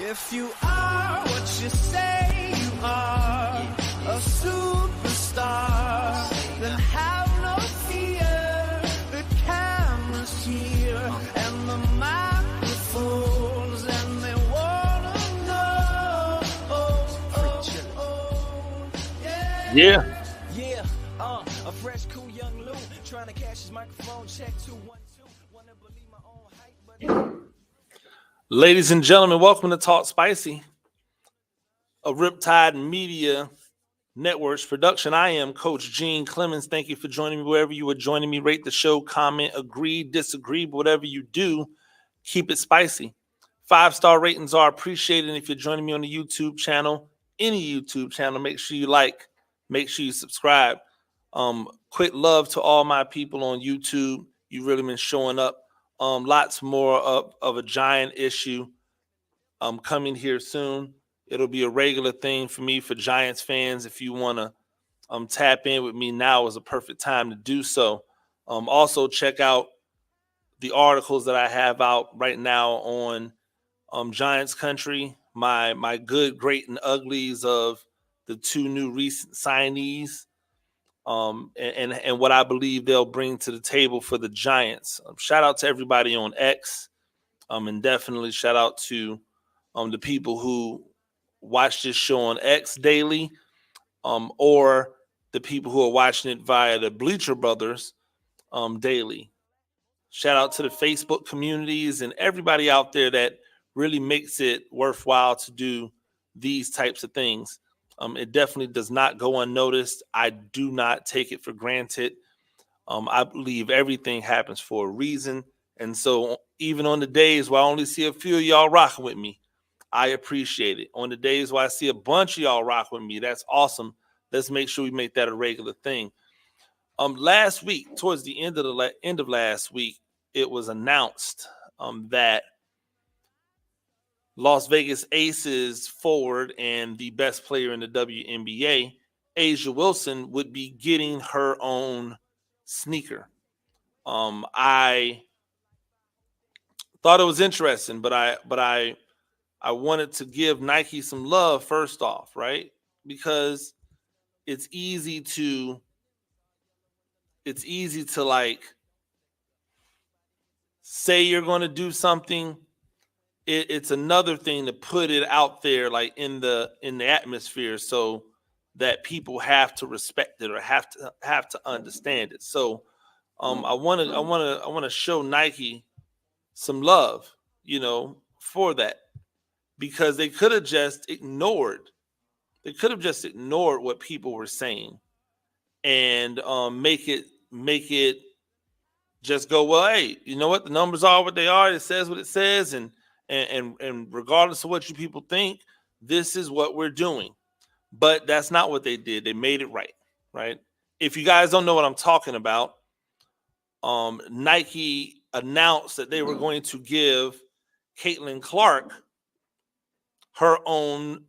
If you are what you say you are, a superstar, then have no fear. The camera's here and the microphones, and they wanna know. Yeah. A fresh, cool young Lou trying to cash his microphone check 212. Wanna believe my own hype, but Ladies and gentlemen, welcome to Talk Spicy, a Riptide Media Networks production. I am Coach Gene Clemens. Thank you for joining me wherever you are joining me. Rate the show, comment, agree, disagree, but whatever you do, keep it spicy. 5-star ratings are appreciated. And if you're joining me on the YouTube channel, any YouTube channel, make sure you like, make sure you subscribe. Quick love to all my people on YouTube. You've really been showing up. Lots more of a giant issue coming here soon. It'll be a regular thing for me, for Giants fans. If you want to tap in with me, now is a perfect time to do so. Also, check out the articles that I have out right now on Giants Country, my good, great, and uglies of the two new recent signees. And what I believe they'll bring to the table for the Giants. Shout out to everybody on X, and definitely shout out to the people who watch this show on X daily, or the people who are watching it via the Bleacher Brothers daily. Shout out to the Facebook communities and everybody out there that really makes it worthwhile to do these types of things. It definitely does not go unnoticed. I do not take it for granted. I believe everything happens for a reason. And so even on the days where I only see a few of y'all rocking with me, I appreciate it. On the days where I see a bunch of y'all rock with me, that's awesome. Let's make sure we make that a regular thing. Last week, towards the end of last week, it was announced that Las Vegas Aces forward and the best player in the WNBA, A'ja Wilson, would be getting her own sneaker. I thought it was interesting, but I wanted to give Nike some love first off, right? Because it's easy to like say you're going to do something. It's another thing to put it out there, like in the atmosphere, so that people have to respect it or have to understand it. So I want to show Nike some love, for that, because they could have just ignored. They could have just ignored what people were saying and make it just go, well, hey, you know what? The numbers are what they are. It says what it says, and regardless of what you people think, this is what we're doing. But that's not what they did. They made it right? If you guys don't know what I'm talking about, Nike announced that they were going to give Caitlin Clark her own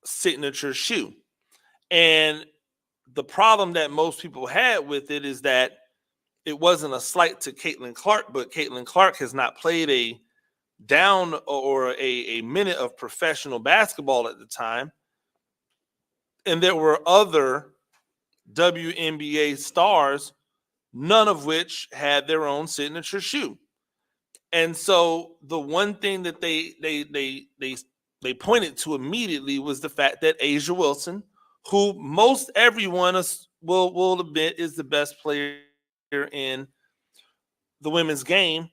signature shoe. And the problem that most people had with it is that it wasn't a slight to Caitlin Clark, but Caitlin Clark has not played a down or a minute of professional basketball at the time. And there were other WNBA stars, none of which had their own signature shoe. And so the one thing that they pointed to immediately was the fact that A'ja Wilson, who most everyone will admit is the best player in the women's game,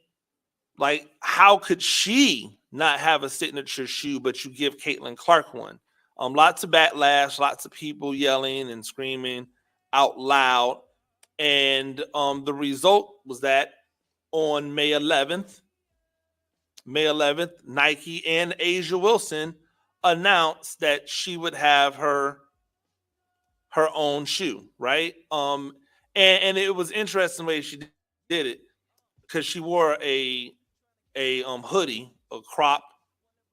like, how could she not have a signature shoe, but you give Caitlin Clark one? Lots of backlash, lots of people yelling and screaming out loud. And the result was that on May 11th, Nike and A'ja Wilson announced that she would have her own shoe, right? And it was interesting the way she did it, because she wore a hoodie, a crop,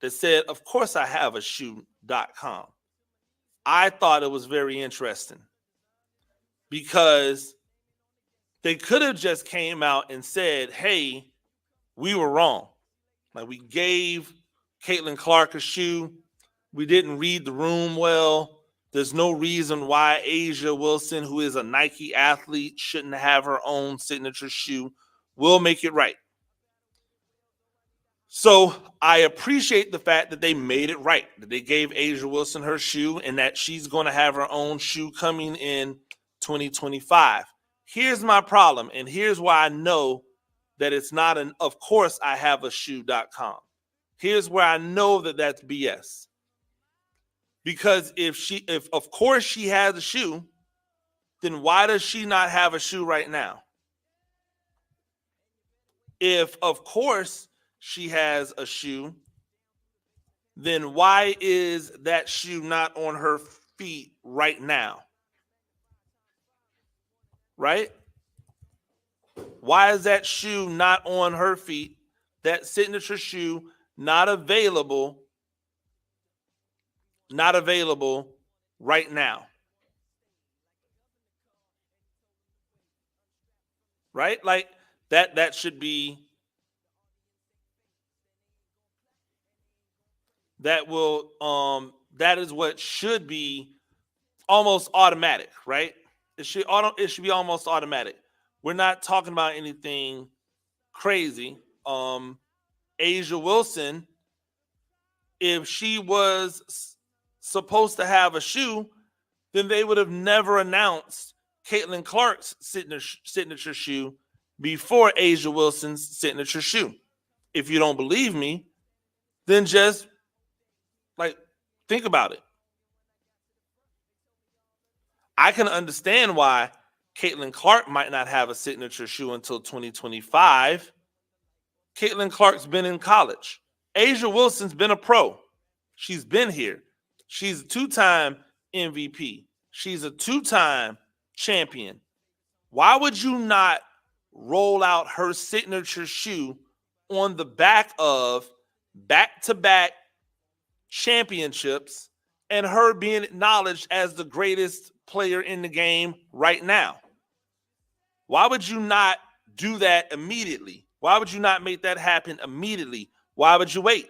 that said, "Of course I have a shoe.com." I thought it was very interesting because they could have just came out and said, "Hey, we were wrong. Like, we gave Caitlin Clark a shoe. We didn't read the room well. There's no reason why A'ja Wilson, who is a Nike athlete, shouldn't have her own signature shoe. We'll make it right. So I appreciate the fact that they made it right, that they gave A'ja Wilson her shoe and that she's going to have her own shoe coming in 2025. Here's my problem, and here's why I know that it's not an of course I have a shoe.com. Here's where I know that that's BS. Because if of course she has a shoe, then why does she not have a shoe right now? If of course she has a shoe, then why is that shoe not on her feet right now? Right? Why is that shoe not on her feet? That signature shoe not available right now. Right? Like that should be that is what should be almost automatic, right? It should be almost automatic. We're not talking about anything crazy. A'ja Wilson, if she was supposed to have a shoe, then they would have never announced Caitlin Clark's signature shoe before A'ja Wilson's signature shoe. If you don't believe me, then just think about it. I can understand why Caitlin Clark might not have a signature shoe until 2025. Caitlin Clark's been in college. A'ja Wilson's been a pro. She's been here. She's a 2-time MVP. She's a 2-time champion. Why would you not roll out her signature shoe on the back of back-to-back championships and her being acknowledged as the greatest player in the game right now? Why would you not do that immediately? Why would you not make that happen immediately? Why would you wait?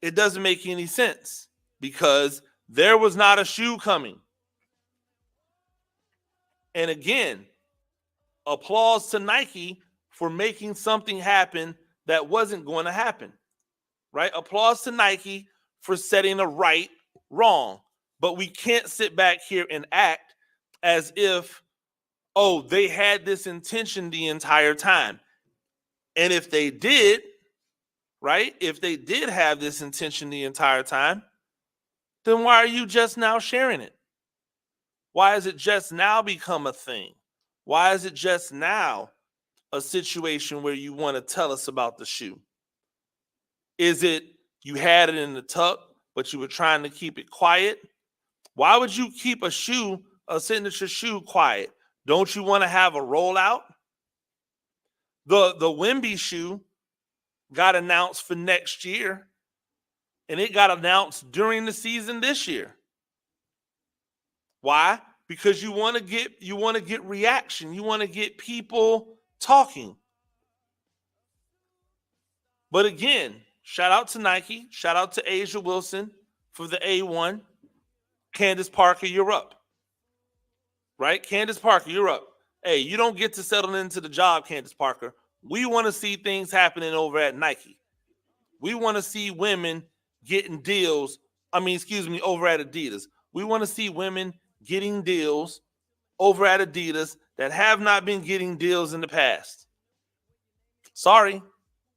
It doesn't make any sense because there was not a shoe coming. And again, applause to Nike for making something happen that wasn't going to happen, right? Applause to Nike for setting a right wrong. But we can't sit back here and act as if, oh, they had this intention the entire time. And if they did, right? If they did have this intention the entire time, then why are you just now sharing it? Why has it just now become a thing? Why is it just now a situation where you want to tell us about the shoe? Is it you had it in the tuck, but you were trying to keep it quiet? Why would you keep a signature shoe quiet? Don't you want to have a rollout? The Wemby shoe got announced for next year, and it got announced during the season this year. Why? Because you want to get reaction. You want to get people talking. But again, shout out to Nike. Shout out to A'ja Wilson for the A1. Candace Parker, you're up. Right? Candace Parker, you're up. Hey, you don't get to settle into the job, Candace Parker. We want to see things happening over at Nike. We want to see women getting deals. Over at Adidas. We want to see women getting deals over at Adidas that have not been getting deals in the past. Sorry,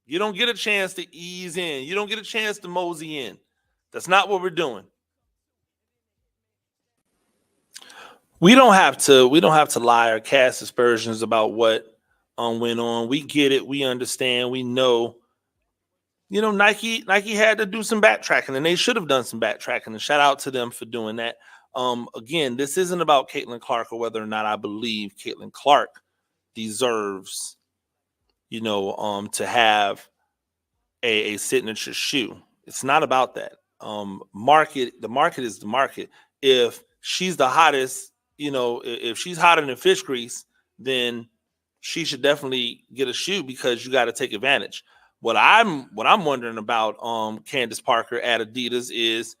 you don't get a chance to ease in. You don't get a chance to mosey in. That's not what we're doing. We don't have to lie or cast aspersions about what went on. We get it. We understand. We know. Nike had to do some backtracking, and they should have done some backtracking. And shout out to them for doing that. Again, this isn't about Caitlin Clark or whether or not I believe Caitlin Clark deserves, to have a signature shoe. It's not about that. The market is the market. If she's the hottest, if she's hotter than fish grease, then she should definitely get a shoe because you got to take advantage. What I'm wondering about Candace Parker at Adidas is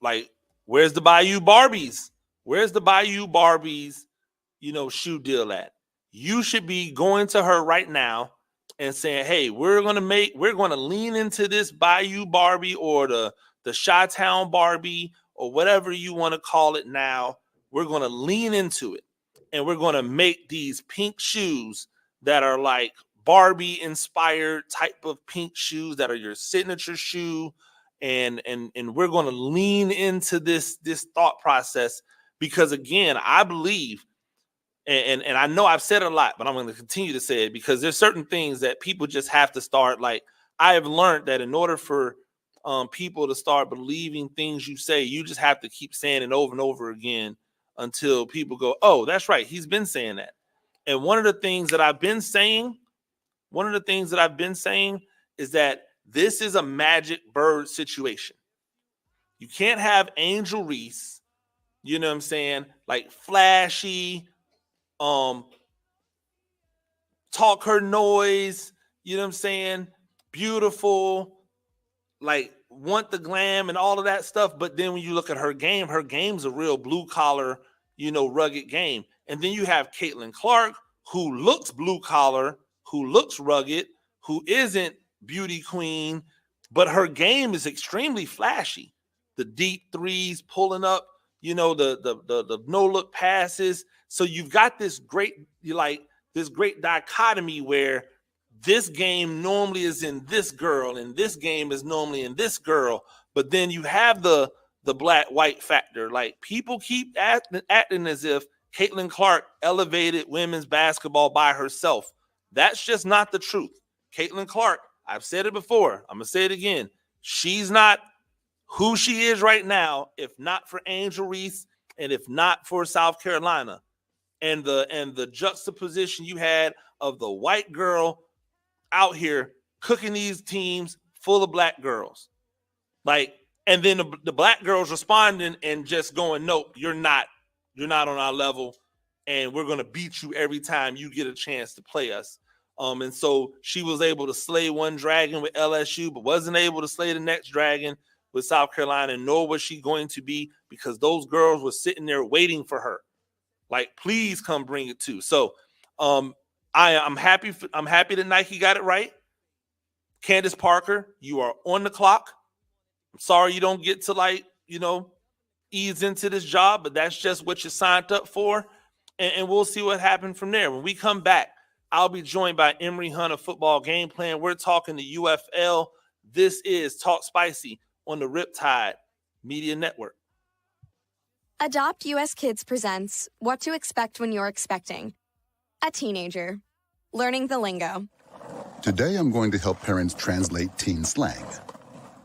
like, where's the Bayou Barbies? Where's the Bayou Barbies, shoe deal at? You should be going to her right now and saying, hey, we're going to lean into this Bayou Barbie or the Chi-Town Barbie or whatever you want to call it now. We're going to lean into it, and we're going to make these pink shoes that are like Barbie inspired type of pink shoes that are your signature shoe. And we're going to lean into this thought process, because again, I believe, and I know I've said it a lot, but I'm going to continue to say it, because there's certain things that people just have to start. Like, I have learned that in order for people to start believing things you say, you just have to keep saying it over and over again until people go, oh, that's right, he's been saying that. And one of the things that I've been saying is that this is a Magic Bird situation. You can't have Angel Reese, you know what I'm saying, like flashy, talk her noise, you know what I'm saying, beautiful, like want the glam and all of that stuff. But then when you look at her game's a real blue collar, rugged game. And then you have Caitlin Clark, who looks blue collar, who looks rugged, who isn't beauty queen, but her game is extremely flashy. The deep threes pulling up, the no look passes. So you've got this great dichotomy where this game normally is in this girl and this game is normally in this girl. But then you have the black-white factor. Like, people keep acting as if Caitlin Clark elevated women's basketball by herself. That's just not the truth. Caitlin Clark, I've said it before, I'm going to say it again, she's not who she is right now if not for Angel Reese and if not for South Carolina. And the juxtaposition you had of the white girl out here cooking these teams full of black girls. Like, and then the black girls responding and just going, nope, you're not on our level, and we're going to beat you every time you get a chance to play us. And so she was able to slay one dragon with LSU, but wasn't able to slay the next dragon with South Carolina, nor was she going to be, because those girls were sitting there waiting for her. Like, please come bring it too. So I'm happy that Nike got it right. Candace Parker, you are on the clock. I'm sorry you don't get to ease into this job, but that's just what you signed up for. And we'll see what happens from there. When we come back, I'll be joined by Emory Hunt of Football Game Plan. We're talking the UFL. This is Talk Spicy on the Riptide Media Network. Adopt US Kids presents What to Expect When You're Expecting. A teenager. Learning the lingo. Today I'm going to help parents translate teen slang.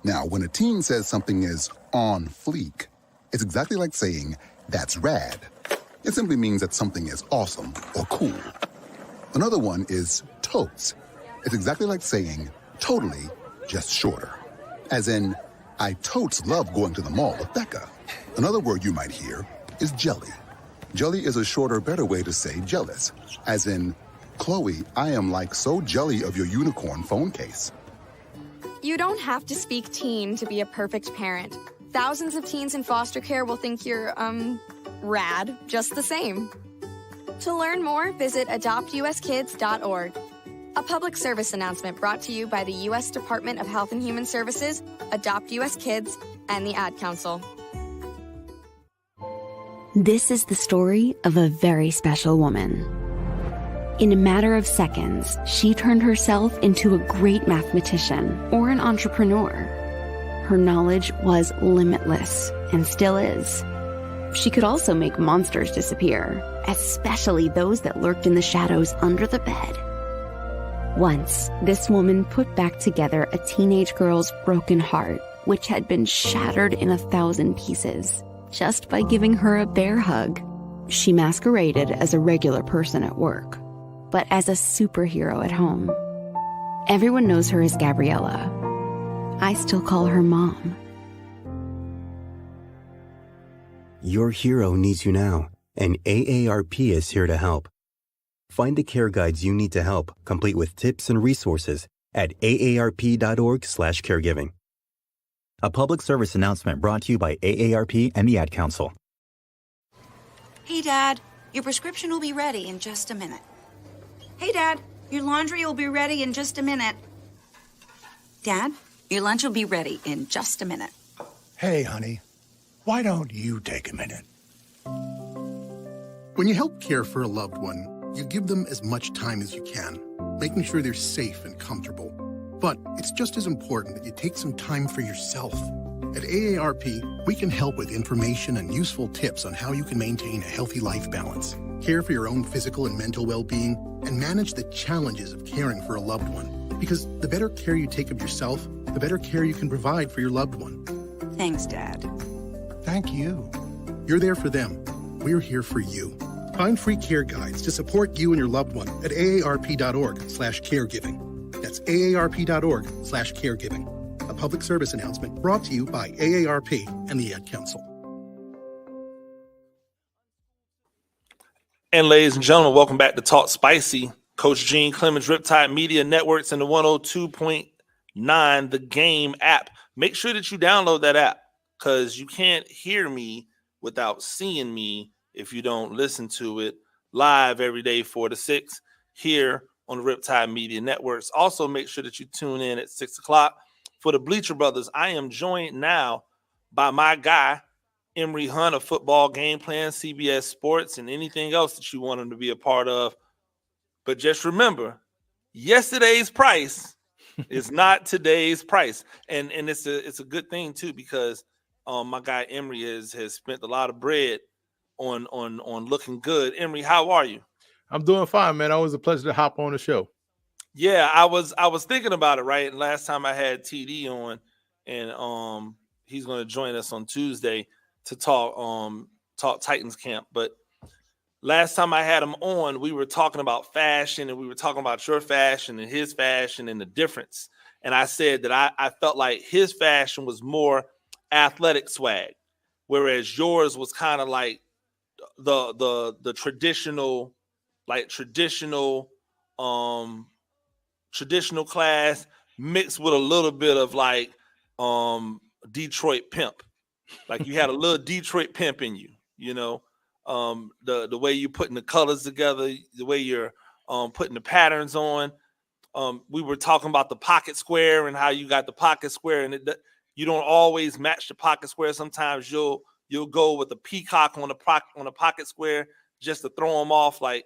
Now, when a teen says something is on fleek, it's exactly like saying, that's rad. It simply means that something is awesome or cool. Another one is totes. It's exactly like saying, totally, just shorter. As in, I totes love going to the mall with Becca. Another word you might hear is jelly. Jelly is a shorter, better way to say jealous. As in, Chloe, I am like so jelly of your unicorn phone case. You don't have to speak teen to be a perfect parent. Thousands of teens in foster care will think you're, rad just the same. To learn more, visit adoptuskids.org. A public service announcement brought to you by the U.S. Department of Health and Human Services, Adopt U.S. Kids, and the Ad Council. This is the story of a very special woman. In a matter of seconds, she turned herself into a great mathematician or an entrepreneur. Her knowledge was limitless and still is. She could also make monsters disappear, especially those that lurked in the shadows under the bed. Once, this woman put back together a teenage girl's broken heart, which had been shattered in 1,000 pieces, just by giving her a bear hug. She masqueraded as a regular person at work, but as a superhero at home. Everyone knows her as Gabriella. I still call her Mom. Your hero needs you now, and AARP is here to help. Find the care guides you need to help, complete with tips and resources at aarp.org/caregiving. A public service announcement brought to you by AARP and the Ad Council. Hey, Dad, your prescription will be ready in just a minute. Hey, Dad, your laundry will be ready in just a minute. Dad, your lunch will be ready in just a minute. Hey, honey, why don't you take a minute? When you help care for a loved one, you give them as much time as you can, making sure they're safe and comfortable. But it's just as important that you take some time for yourself. At AARP, we can help with information and useful tips on how you can maintain a healthy life balance, care for your own physical and mental well-being, and manage the challenges of caring for a loved one. Because the better care you take of yourself, the better care you can provide for your loved one. Thanks, Dad. Thank you. You're there for them. We're here for you. Find free care guides to support you and your loved one at aarp.org/caregiving. That's aarp.org/caregiving. A public service announcement brought to you by AARP and the Ad Council. And ladies and gentlemen, welcome back to Talk Spicy. Coach Gene Clemens, Riptide Media Networks, and the 102.9 The Game app. Make sure that you download that app because you can't hear me without seeing me if you don't listen to it live every day 4 to 6 here on the Riptide Media Networks. Also, make sure that you tune in at 6 o'clock for the Bleacher Brothers. I am joined now by my guy, Emory Hunt of Football Game Plan, CBS Sports, and anything else that you want him to be a part of. But just remember, yesterday's price is not today's price. And it's a good thing, too, because my guy Emory has spent a lot of bread on looking good. Emory, how are you? I'm doing fine, man. Always a pleasure to hop on the show. Yeah, I was thinking about it, right? And last time I had TD on, and he's going to join us on Tuesday to talk Titans camp. But last time I had him on, we were talking about fashion, and we were talking about your fashion and his fashion and the difference. And I said that I felt like his fashion was more athletic swag, whereas yours was kind of like the traditional class mixed with a little bit of like Detroit pimp. Like you had a little Detroit pimp in you, you know. The way you're putting the colors together, the way you're putting the patterns on. We were talking about the pocket square and how you got the pocket square, and you don't always match the pocket square. Sometimes you'll go with a peacock on the pocket square just to throw them off. Like,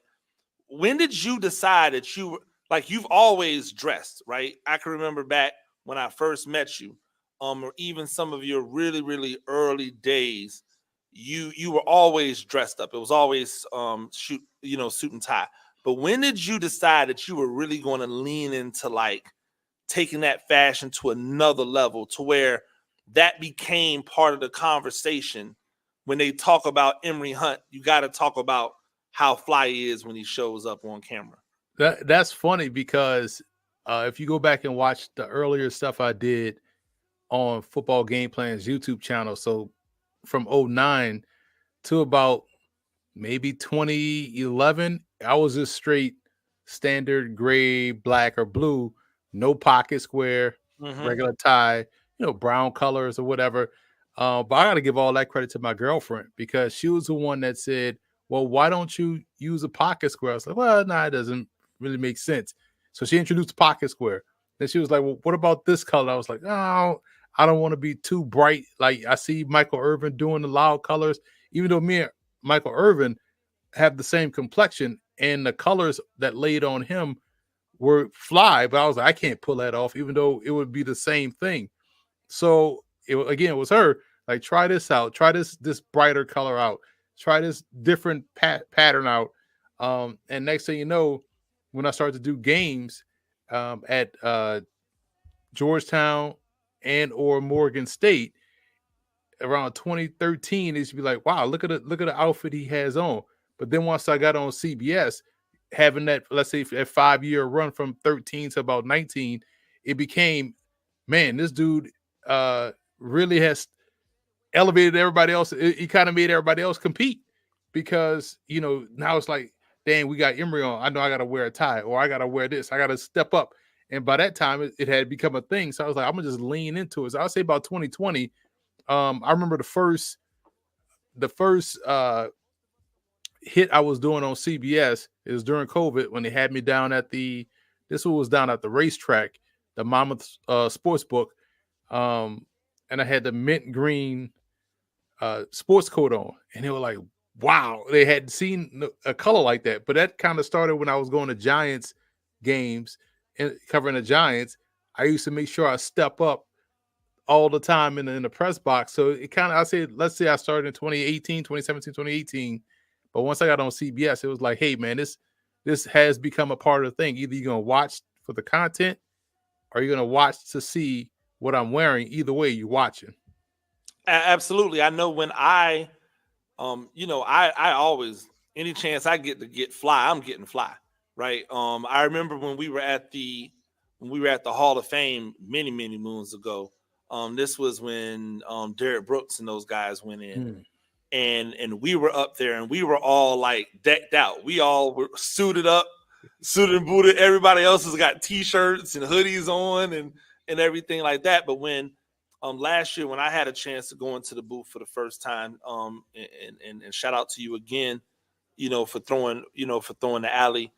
when did you decide that you've always dressed, right? I can remember back when I first met you, or even some of your really, really early days, you were always dressed up. It was always suit and tie. But when did you decide that you were really going to lean into like taking that fashion to another level, to where that became part of the conversation? When they talk about Emory Hunt, you got to talk about how fly he is when he shows up on camera. That's funny because if you go back and watch the earlier stuff I did on Football Game Plan's YouTube channel, so from 2009 to about maybe 2011, I was just straight standard gray, black, or blue, no pocket square, regular tie, brown colors or whatever. But I got to give all that credit to my girlfriend because she was the one that said, well, why don't you use a pocket square? I was like, well, no, it doesn't really make sense. So she introduced pocket square. Then she was like, well, what about this color? I was like, oh, I don't want to be too bright. Like I see Michael Irvin doing the loud colors, even though me and Michael Irvin have the same complexion and the colors that laid on him were fly. But I was like, I can't pull that off, even though it would be the same thing. So it was her. Like, try this out. Try this brighter color out. Try this different pattern out. And next thing you know, when I started to do games at Georgetown and or Morgan State around 2013, it should be like, wow, look at the outfit he has on. But then once I got on CBS, having that, let's say, a 5-year run from 13 to about 19, it became, man, this dude really has elevated everybody else. He kind of made everybody else compete because, now it's like, dang, we got Emory on. I know I got to wear a tie, or I got to wear this. I got to step up. And by that time, it had become a thing. So I was like, I'm gonna just lean into it. So I'll say about 2020. I remember the first hit I was doing on CBS is during COVID when they had me down at this was down at the racetrack, the Monmouth Sports Book, and I had the mint green sports coat on, and they were like, wow, they hadn't seen a color like that. But that kind of started when I was going to Giants games and covering the Giants. I used to make sure I step up all the time in the press box. So it kind of, let's say I started in 2017, 2018. But once I got on CBS, it was like, hey, man, this has become a part of the thing. Either you're going to watch for the content or you're going to watch to see what I'm wearing. Either way, you're watching. Absolutely. I know when I always, any chance I get to get fly, I'm getting fly, right? I remember when we were at the Hall of Fame many, many moons ago. This was when Derek Brooks and those guys went in, and we were up there, and we were all like decked out. We all were suited and booted. Everybody else has got T-shirts and hoodies on and everything like that. But when last year, when I had a chance to go into the booth for the first time, and shout out to you again, for throwing the alley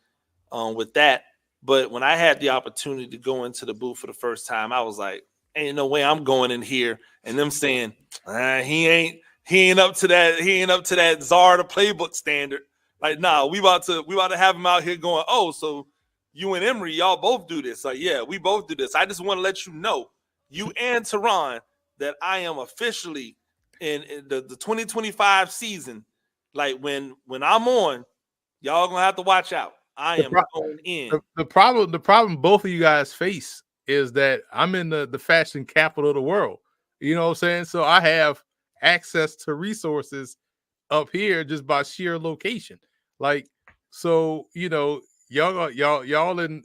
with that. But when I had the opportunity to go into the booth for the first time, I was like, ain't no way I'm going in here and them saying he ain't up to that Czar the playbook standard. Like, nah, we about to have him out here going, oh, so you and Emery, y'all both do this. Like, yeah, we both do this. I just want to let you know, you and Teron, that I am officially in the 2025 season. Like, when I'm on, y'all gonna have to watch out. I am going in. The problem both of you guys face is that I'm in the fashion capital of the world. You know what I'm saying? So I have access to resources up here just by sheer location. Like, so, y'all in,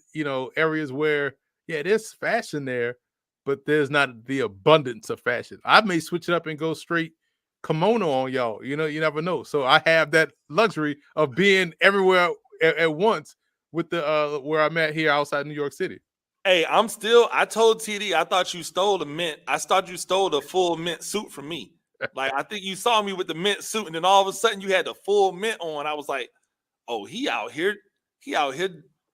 areas where, yeah, there's fashion there, but there's not the abundance of fashion. I may switch it up and go straight kimono on y'all. You never know. So I have that luxury of being everywhere at once with the where I'm at here outside New York City. Hey, I told TD, I thought you stole the mint. I thought you stole the full mint suit from me. Like, I think you saw me with the mint suit, and then all of a sudden you had the full mint on. I was like, oh, he out here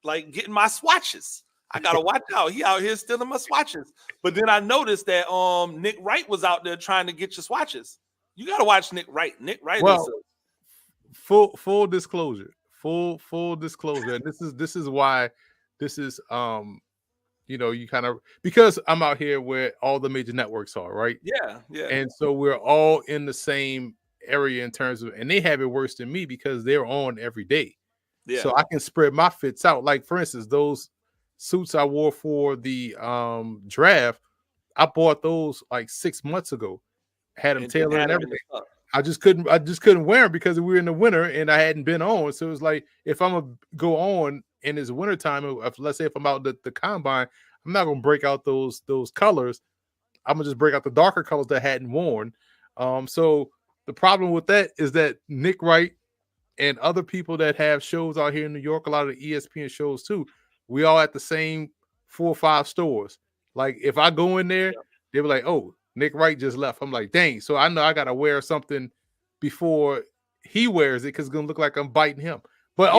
like getting my swatches. I gotta watch out. He out here stealing my swatches. But then I noticed that Nick Wright was out there trying to get your swatches. You gotta watch Nick Wright. Nick Wright is full disclosure. Full disclosure. And this is why this is you kind of, because I'm out here where all the major networks are, right? Yeah. And so we're all in the same area in terms of, and they have it worse than me because they're on every day. Yeah. So I can spread my fits out. Like, for instance, those suits I wore for the draft, I bought those like 6 months ago. Had them tailored and everything. I just couldn't wear them because we were in the winter and I hadn't been on. So it was like, if I'm gonna go on in this wintertime, let's say if I'm out the combine, I'm not gonna break out those colors. I'm gonna just break out the darker colors that I hadn't worn. So the problem with that is that Nick Wright and other people that have shows out here in New York, a lot of the ESPN shows too, we all at the same 4 or 5 stores. Like, if I go in there, they were like, oh, Nick Wright just left. I'm like, dang. So I know I gotta wear something before he wears it because it's gonna look like I'm biting him. But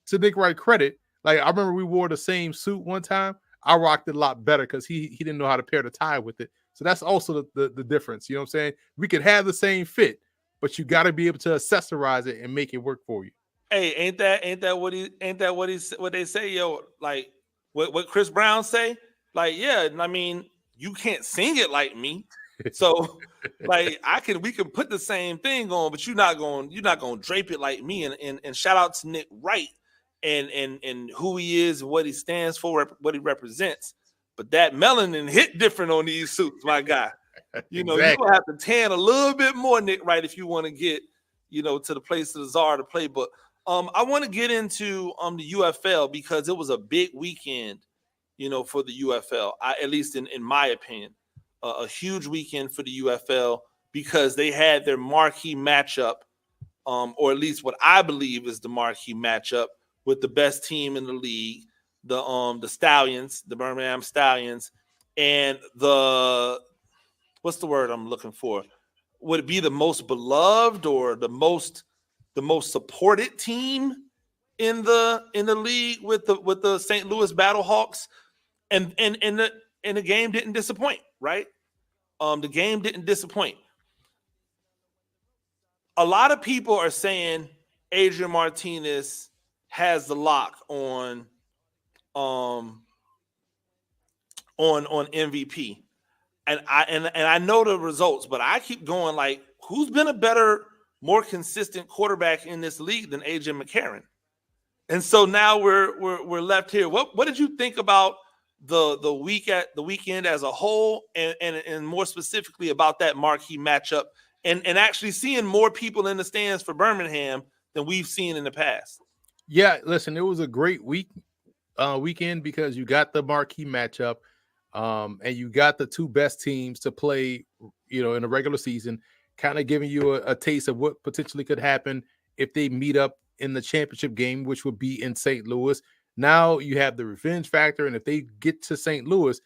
to Nick Wright credit, like, I remember we wore the same suit one time. I rocked it a lot better because he didn't know how to pair the tie with it. So that's also the difference. You know what I'm saying? We could have the same fit, but you got to be able to accessorize it and make it work for you. Hey, ain't that what they say, yo? Like, what Chris Brown say? Like, yeah, I mean, you can't sing it like me. So like, we can put the same thing on, but you're not gonna drape it like me. And shout out to Nick Wright and who he is, what he stands for, what he represents. But that melanin hit different on these suits, my guy. You know, exactly. You're gonna have to tan a little bit more, Nick Wright, if you want to get, to the place of the Czar to play. But I want to get into the UFL because it was a big weekend, for the UFL. At least in my opinion, a huge weekend for the UFL because they had their marquee matchup, or at least what I believe is the marquee matchup with the best team in the league, the Stallions, the Birmingham Stallions, and what's the word I'm looking for? Would it be the most beloved or the most supported team in the league with the St. Louis Battlehawks? And the game didn't disappoint, right? The game didn't disappoint. A lot of people are saying Adrian Martinez has the lock on MVP. And I know the results, but I keep going like, who's been a better, more consistent quarterback in this league than AJ McCarron? And so now we're left here. What did you think about the weekend as a whole, and more specifically about that marquee matchup, and actually seeing more people in the stands for Birmingham than we've seen in the past? Yeah, listen, it was a great weekend because you got the marquee matchup. And you got the two best teams to play, in the regular season, kind of giving you a taste of what potentially could happen if they meet up in the championship game, which would be in St. Louis. Now you have the revenge factor, and if they get to St. Louis,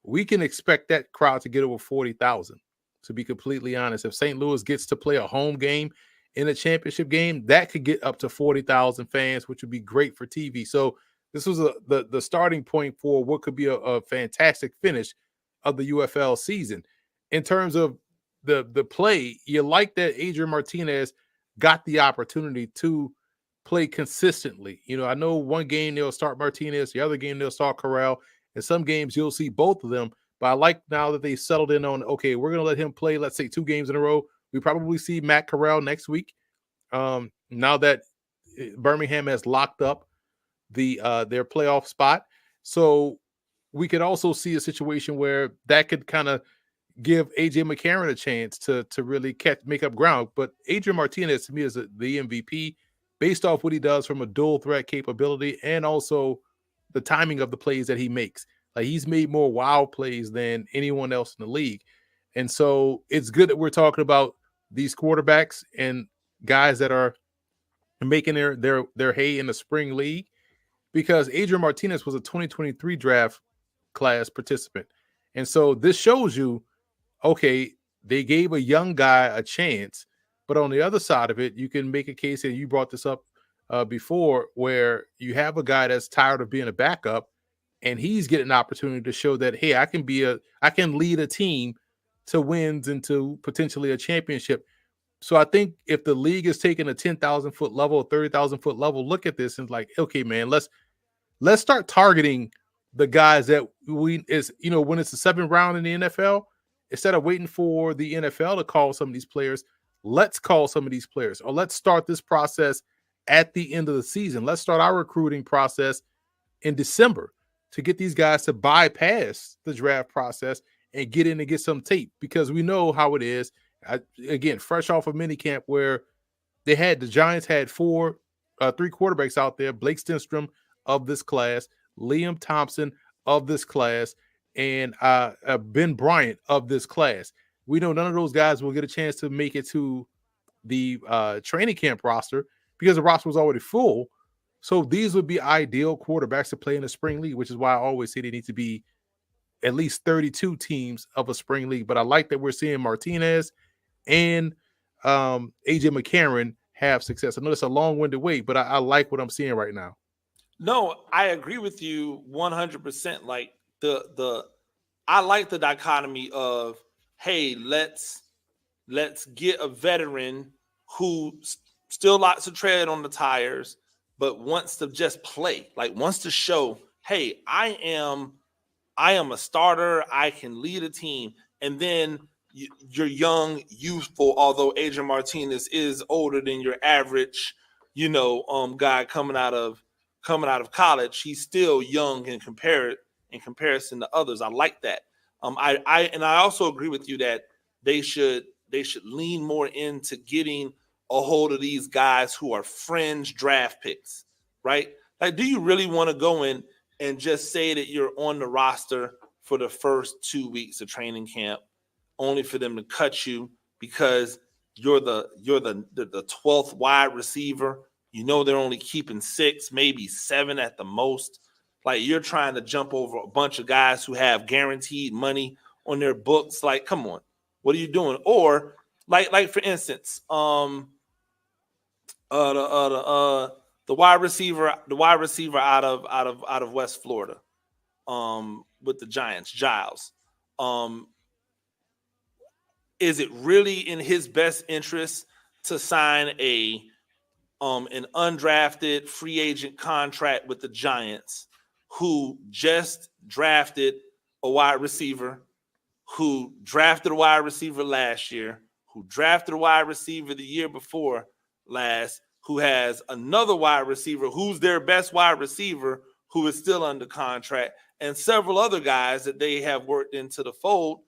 we can expect that crowd to get over 40,000, to be completely honest. If St. Louis gets to play a home game in a championship game, that could get up to 40,000 fans, which would be great for TV. So this was the starting point for what could be a fantastic finish of the UFL season. In terms of the play, you like that Adrian Martinez got the opportunity to play consistently. I know one game they'll start Martinez, the other game they'll start Corral. In some games you'll see both of them, but I like now that they settled in on, okay, we're going to let him play, let's say 2 games in a row. We probably see Matt Corral next week. Now that Birmingham has locked up their playoff spot. So we could also see a situation where that could kind of give AJ McCarron a chance to really make up ground. But Adrian Martinez to me is the MVP based off what he does from a dual threat capability and also the timing of the plays that he makes. Like, he's made more wild plays than anyone else in the league. And so it's good that we're talking about these quarterbacks and guys that are making their hay in the spring league, because Adrian Martinez was a 2023 draft class participant. And so this shows you, okay, they gave a young guy a chance, but on the other side of it, you can make a case, and you brought this up before, where you have a guy that's tired of being a backup, and he's getting an opportunity to show that, hey, I can lead a team to wins and to potentially a championship. So I think if the league is taking a 10,000 foot level, 30,000 foot level, look at this and like, okay, man, let's start targeting the guys that when it's the 7th round in the NFL, instead of waiting for the NFL to call some of these players, let's call some of these players, or let's start this process at the end of the season. Let's start our recruiting process in December to get these guys to bypass the draft process and get in and get some tape, because we know how it is. Again, fresh off of minicamp where the Giants had 3 quarterbacks out there, Blake Stenstrom of this class, Liam Thompson of this class, and Ben Bryant of this class. We know none of those guys will get a chance to make it to the training camp roster because the roster was already full. So these would be ideal quarterbacks to play in the spring league, which is why I always say they need to be at least 32 teams of a spring league. But I like that we're seeing Martinez and AJ McCarron have success. I know it's a long-winded way, but I like what I'm seeing right now. No, I agree with you 100%. Like I like the dichotomy of, hey, let's get a veteran who still lots of tread on the tires, but wants to just play, like wants to show, hey, I am a starter. I can lead a team. And then you're young, youthful, although Adrian Martinez is older than your average, guy coming out of college. He's still young in comparison to others. I like that. I also agree with you that they should lean more into getting a hold of these guys who are fringe draft picks, right? Like, do you really want to go in and just say that you're on the roster for the first 2 weeks of training camp, only for them to cut you because you're the 12th wide receiver? They're only keeping 6, maybe 7 at the most. Like, you're trying to jump over a bunch of guys who have guaranteed money on their books. Like, come on, what are you doing? Or like for instance, the wide receiver out of West Florida, with the Giants, Giles. Is it really in his best interest to sign an undrafted free agent contract with the Giants, who just drafted a wide receiver, who drafted a wide receiver last year, who drafted a wide receiver the year before last, who has another wide receiver who's their best wide receiver who is still under contract, and several other guys that they have worked into the fold?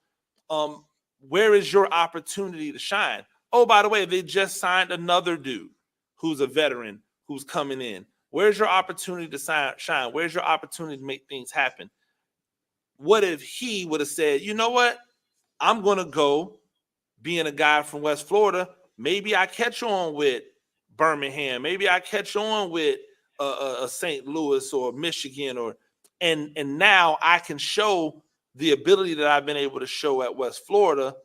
Where is your opportunity to shine? Oh, by the way, they just signed another dude who's a veteran who's coming in. Where's your opportunity to shine? Where's your opportunity to make things happen? What if he would have said, you know what? I'm going to go, being a guy from West Florida, maybe I catch on with Birmingham. Maybe I catch on with a St. Louis or Michigan, and now I can show the ability that I've been able to show at West Florida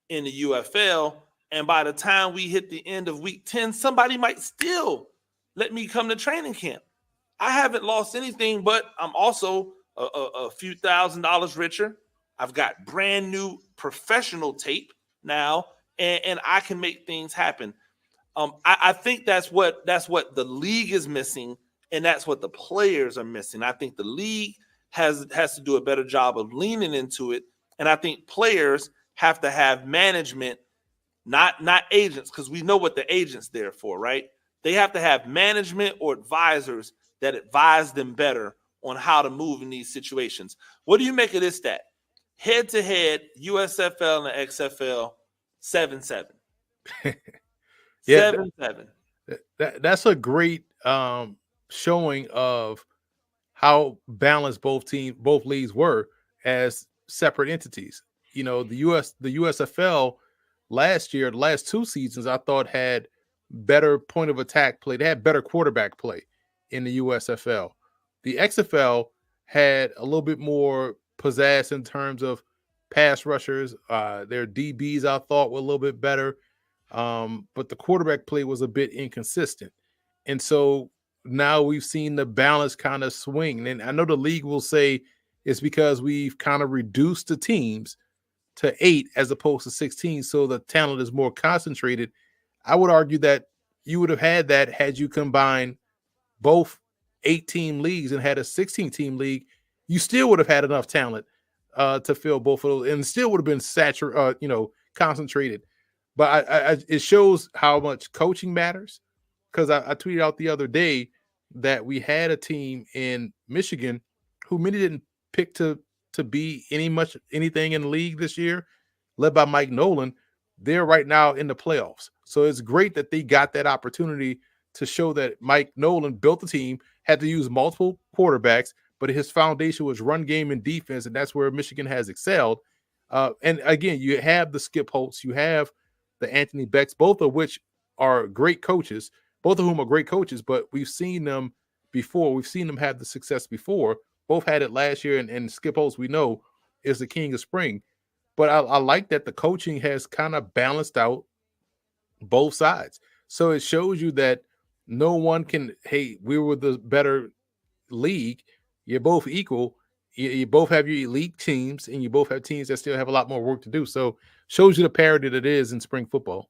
in the UFL. And by the time we hit the end of week 10, somebody might still let me come to training camp. I haven't lost anything, but I'm also a few $1,000s richer. I've got brand new professional tape now, and I can make things happen. I think that's what the league is missing, and that's what the players are missing. I think the league has to do a better job of leaning into it, and I think players have to have management, not agents, because we know what the agent's there for, right? They have to have management or advisors that advise them better on how to move in these situations. What do you make of this stat? Head-to-head, USFL and XFL, 7-7. Yeah, 7-7. That's a great showing of how balanced both leagues were as separate entities. You know, the USFL last year, the last two seasons, I thought had better point of attack play. They had better quarterback play in the USFL. The XFL had a little bit more pizzazz in terms of pass rushers. Their DBs, I thought, were a little bit better. But the quarterback play was a bit inconsistent. And so now we've seen the balance kind of swing. And I know the league will say it's because we've kind of reduced the teams to 8 as opposed to 16, so the talent is more concentrated. I would argue that you would have had that had you combined both 8-team leagues and had a 16-team league. You still would have had enough talent to fill both of those, and still would have been concentrated. But it shows how much coaching matters, because I tweeted out the other day that we had a team in Michigan who many didn't pick to be anything in the league this year, led by Mike Nolan. They're right now in the playoffs. So it's great that they got that opportunity to show that Mike Nolan built the team, had to use multiple quarterbacks, but his foundation was run game and defense, and that's where Michigan has excelled. And again, you have the Skip Holtz, you have the Anthony Becks, both of which are great coaches, both of whom are great coaches, but we've seen them before. We've seen them have the success before. Both had it last year, and Skip Holtz, we know, is the king of spring. But I like that the coaching has kind of balanced out both sides. So it shows you that no one can, hey, we were the better league. You're both equal. You both have your elite teams, and you both have teams that still have a lot more work to do. So shows you the parity that it is in spring football.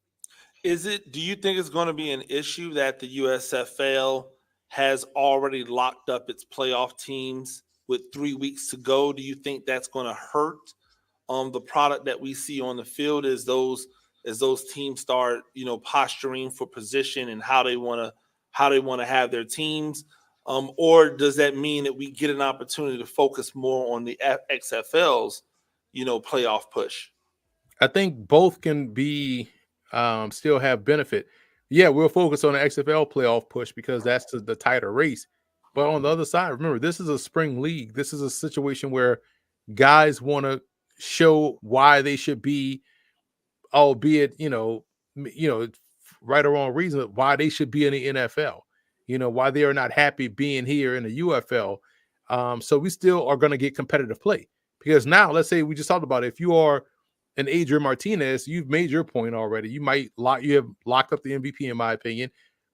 Do you think it's going to be an issue that the USFL has already locked up its playoff teams with 3 weeks to go? Do you think that's going to hurt the product that we see on the field as those teams start, posturing for position and how they want to have their teams? Or does that mean that we get an opportunity to focus more on the XFL's, playoff push? I think both can be still have benefit. Yeah, we'll focus on the XFL playoff push because that's the tighter race. But on the other side, remember, this is a spring league. This is a situation where guys want to show why they should be, albeit, right or wrong reason, why they should be in the NFL. Why they are not happy being here in the UFL. So we still are going to get competitive play, because now, let's say we just talked about it. If you are an Adrian Martinez, you've made your point already. You have locked up the MVP, in my opinion.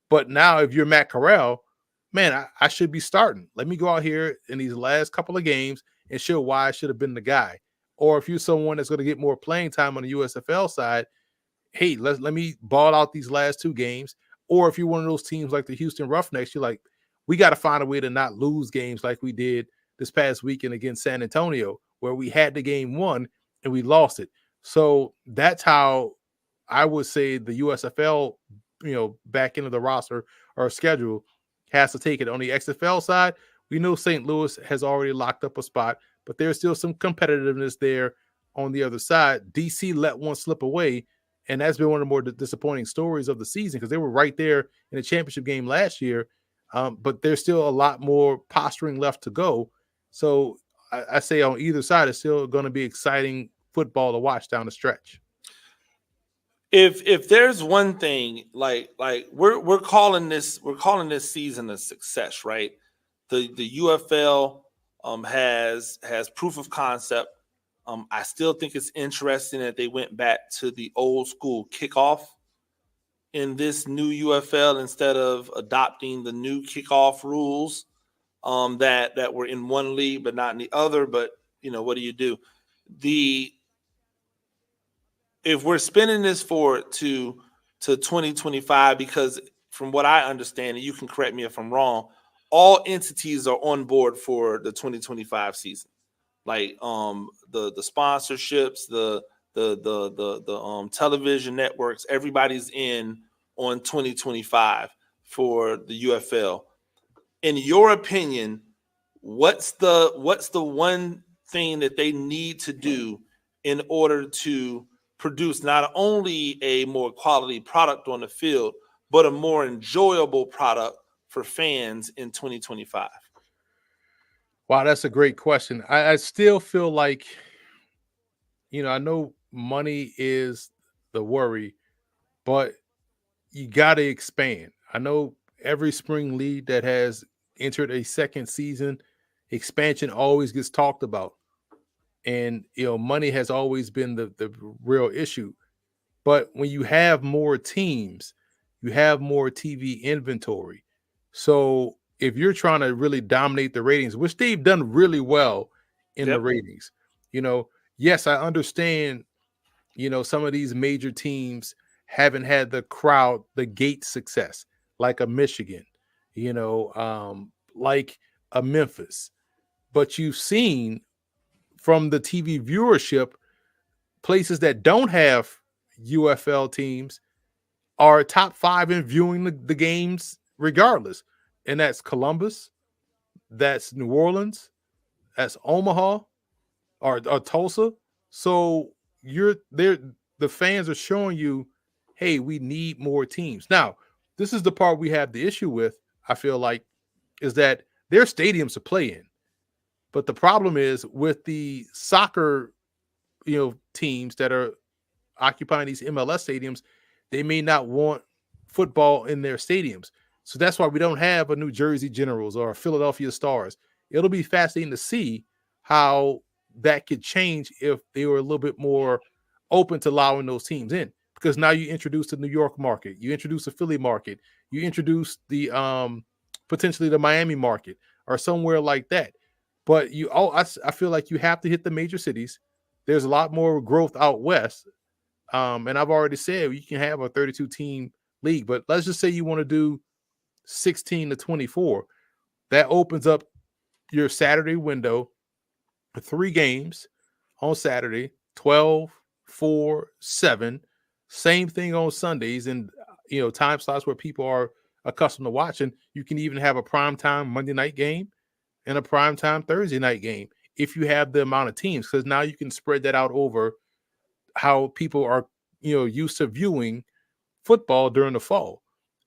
But now if you're Matt Corral, man, I should be starting. Let me go out here in these last couple of games and show why I should have been the guy. Or if you're someone that's going to get more playing time on the USFL side, hey, let me ball out these last 2 games. Or if you're one of those teams like the Houston Roughnecks, you're like, we got to find a way to not lose games like we did this past weekend against San Antonio, where we had the game won and we lost it. So that's how I would say the USFL, back into the roster or schedule has to take it. On the XFL side, we know St. Louis has already locked up a spot, but there's still some competitiveness there on the other side. DC let one slip away, and that's been one of the more disappointing stories of the season, because they were right there in the championship game last year, but there's still a lot more posturing left to go. So I say on either side, it's still going to be exciting football to watch down the stretch. If there's one thing, like we're calling this season a success, right? The UFL has proof of concept. I still think it's interesting that they went back to the old school kickoff in this new UFL instead of adopting the new kickoff rules that were in one league but not in the other. But what do you do? If we're spinning this forward to 2025, because from what I understand, and you can correct me if I'm wrong, all entities are on board for the 2025 season. Like the sponsorships, the television networks, everybody's in on 2025 for the UFL. In your opinion, what's the one thing that they need to do in order to produce not only a more quality product on the field, but a more enjoyable product for fans in 2025? Wow, that's a great question. I still feel like, I know money is the worry, but you got to expand. I know every spring league that has entered a second season, expansion always gets talked about. And, money has always been the real issue. But when you have more teams, you have more TV inventory. So if you're trying to really dominate the ratings, which they've done really well in the ratings, yes, I understand, some of these major teams haven't had the crowd, the gate success, like a Michigan, like a Memphis. But you've seen from the TV viewership, places that don't have UFL teams are top 5 in viewing the games regardless. And that's Columbus, that's New Orleans, that's Omaha, or Tulsa. So the fans are showing you, hey, we need more teams. Now, this is the part we have the issue with, I feel like, is that there are stadiums to play in. But the problem is with the soccer, teams that are occupying these MLS stadiums, they may not want football in their stadiums. So that's why we don't have a New Jersey Generals or a Philadelphia Stars. It'll be fascinating to see how that could change if they were a little bit more open to allowing those teams in. Because now you introduce the New York market, you introduce the Philly market, you introduce the potentially the Miami market or somewhere like that. But I feel like you have to hit the major cities. There's a lot more growth out west. And I've already said you can have a 32-team league, but let's just say you want to do 16 to 24. That opens up your Saturday window for 3 games on Saturday, 12, 4, 7. Same thing on Sundays, and time slots where people are accustomed to watching. You can even have a primetime Monday night game and a primetime Thursday night game if you have the amount of teams, because now you can spread that out over how people are used to viewing football during the fall.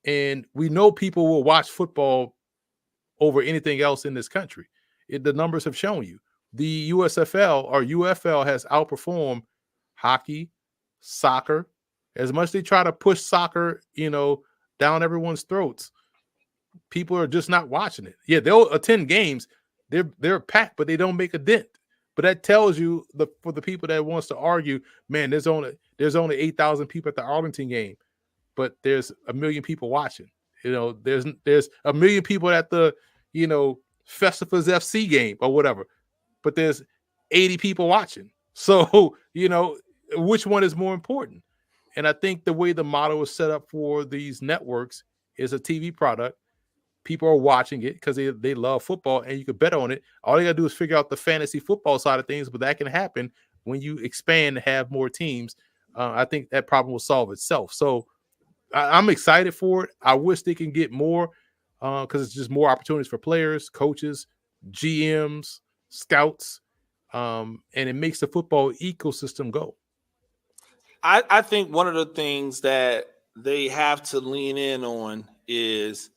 And we know people will watch football over anything else in this country. The numbers have shown you. The USFL or UFL has outperformed hockey, soccer. As much as they try to push soccer, down everyone's throats, people are just not watching it. Yeah, they'll attend games, they're packed, but they don't make a dent. But that tells you for the people that wants to argue, man, there's only 8,000 people at the Arlington game, but there's 1 million people watching. There's 1 million people at the Festivus FC game or whatever, but there's 80 people watching. So which one is more important? And I think the way the model is set up for these networks is a TV product. People are watching it because they love football, and you can bet on it. All you got to do is figure out the fantasy football side of things, but that can happen when you expand and have more teams. I think that problem will solve itself. So I'm excited for it. I wish they can get more because it's just more opportunities for players, coaches, GMs, scouts, and it makes the football ecosystem go. I think one of the things that they have to lean in on is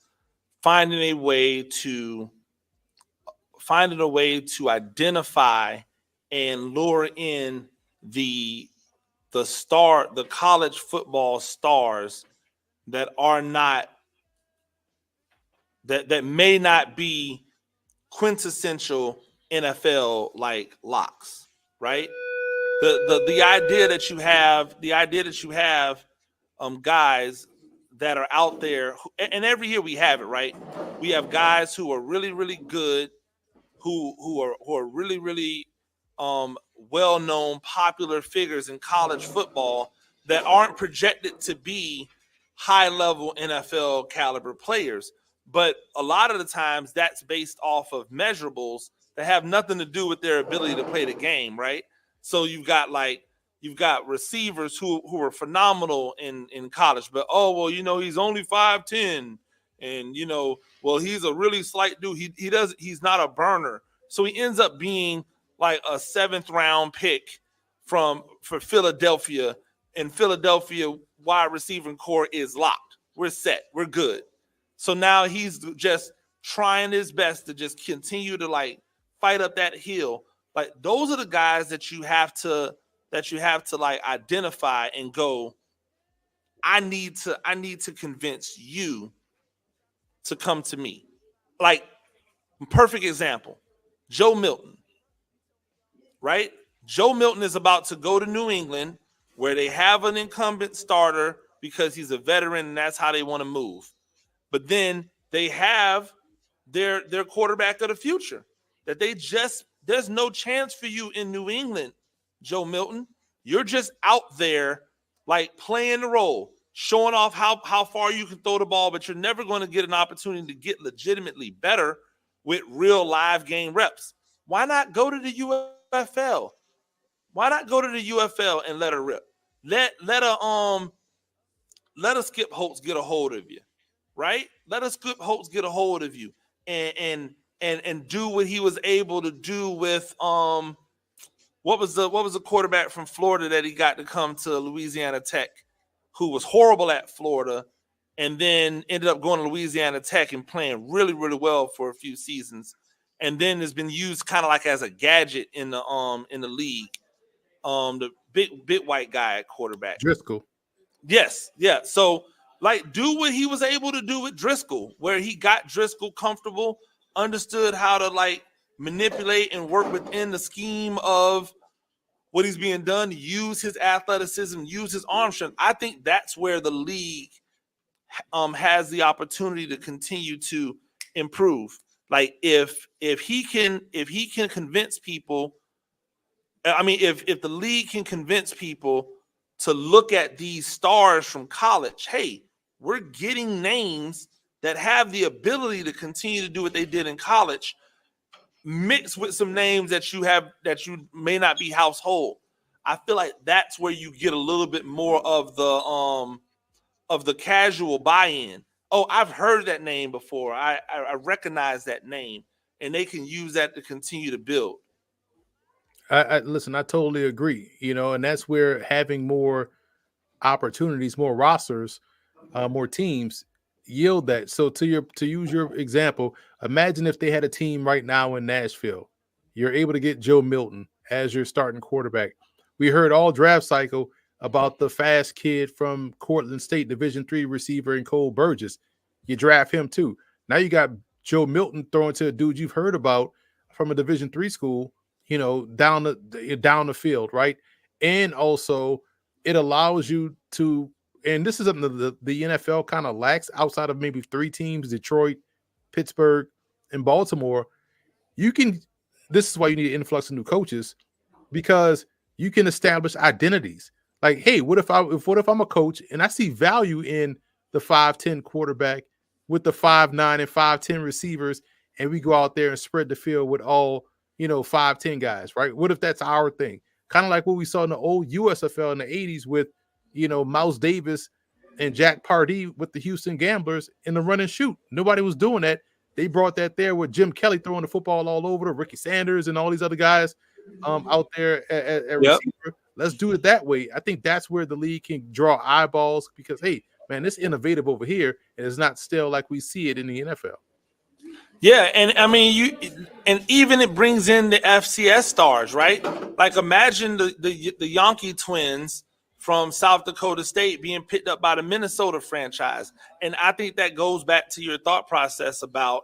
finding a way to identify and lure in the college football stars that are not that may not be quintessential NFL like locks, right? The idea that you have guys that are out there, and every year we have it, right? We have guys who are really, really good, who are really, really well-known, popular figures in college football that aren't projected to be high-level NFL caliber players. But a lot of the times that's based off of measurables that have nothing to do with their ability to play the game, right? So you've got receivers who are phenomenal in college, but he's only 5'10", and he's a really slight dude. He's not a burner. So he ends up being like a 7th round pick for Philadelphia, and Philadelphia wide receiving core is locked. We're set. We're good. So now he's just trying his best to just continue to fight up that hill. Like, those are the guys that you have to identify and go, I need to convince you to come to me. Like, perfect example, Joe Milton, right? Joe Milton is about to go to New England, where they have an incumbent starter because he's a veteran and that's how they want to move. But then they have their quarterback of the future that there's no chance for you in New England, Joe Milton. You're just out there playing the role, showing off how far you can throw the ball, but you're never going to get an opportunity to get legitimately better with real live game reps. Why not go to the UFL? Why not go to the UFL and let her rip? Let a Skip Holtz get a hold of you, right? Let a Skip Holtz get a hold of you and do what he was able to do with what was the quarterback from Florida that he got to come to Louisiana Tech, who was horrible at Florida and then ended up going to Louisiana Tech and playing really, really well for a few seasons, and then has been used kind of like as a gadget in the league. The big white guy at quarterback, Driscoll. Yes, yeah. So do what he was able to do with Driscoll, where he got Driscoll comfortable, understood how to manipulate and work within the scheme of what he's being done, use his athleticism, use his arm strength. I think that's where the league has the opportunity to continue to improve. If he can convince people, if the league can convince people to look at these stars from college, hey, we're getting names that have the ability to continue to do what they did in college, mixed with some names that you may not be household. I feel like that's where you get a little bit more of the casual buy-in. Oh, I've heard that name before. I recognize that name, and they can use that to continue to build. Listen, I totally agree. And that's where having more opportunities, more rosters, more teams yield that. So to use your example, imagine if they had a team right now in Nashville. You're able to get Joe Milton as your starting quarterback. We heard all draft cycle about the fast kid from Cortland State, Division III receiver, and Cole Burgess. You draft him too. Now you got Joe Milton throwing to a dude you've heard about, from a Division III school, down the field, right? And also it allows you to, and this is something that the NFL kind of lacks outside of maybe 3 teams, Detroit, Pittsburgh, and Baltimore. This is why you need an influx of new coaches, because you can establish identities. Like, hey, what if I'm a coach and I see value in the 5'10" quarterback with the 5'9" and 5'10" receivers, and we go out there and spread the field with all 5'10" guys, right? What if that's our thing? Kind of like what we saw in the old USFL in the 80s with Mouse Davis and Jack Pardee with the Houston Gamblers in the run and shoot. Nobody was doing that. They brought that there with Jim Kelly throwing the football all over to Ricky Sanders and all these other guys out there at receiver. Let's do it that way. I think that's where the league can draw eyeballs, because, hey, man, this is innovative over here, and it's not still like we see it in the NFL. Yeah, and I mean, even it brings in the FCS stars, right? Like, imagine the Yankee twins from South Dakota State being picked up by the Minnesota franchise. And I think that goes back to your thought process about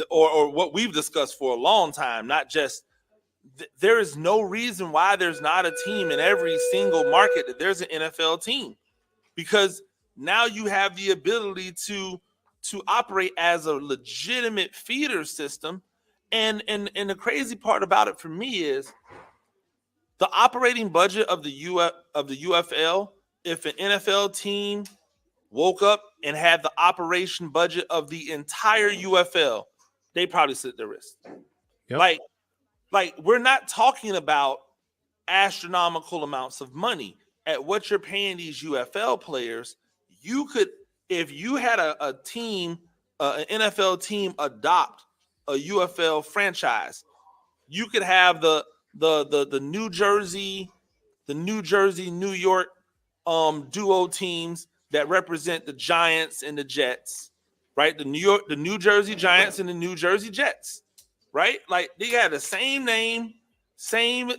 or what we've discussed for a long time, not just there is no reason why there's not a team in every single market that there's an NFL team, because now you have the ability to operate as a legitimate feeder system. And the crazy part about it for me is the operating budget of the UFL. If an NFL team woke up and had the operation budget of the entire UFL, they probably slit their wrist. Yep. Like we're not talking about astronomical amounts of money at what you're paying these UFL players. You could, if you had a team, an NFL team adopt a UFL franchise, you could have the New Jersey, New York duo teams that represent the Giants and the Jets, right? The New Jersey Giants and the New Jersey Jets, right? Like, they have the same name, same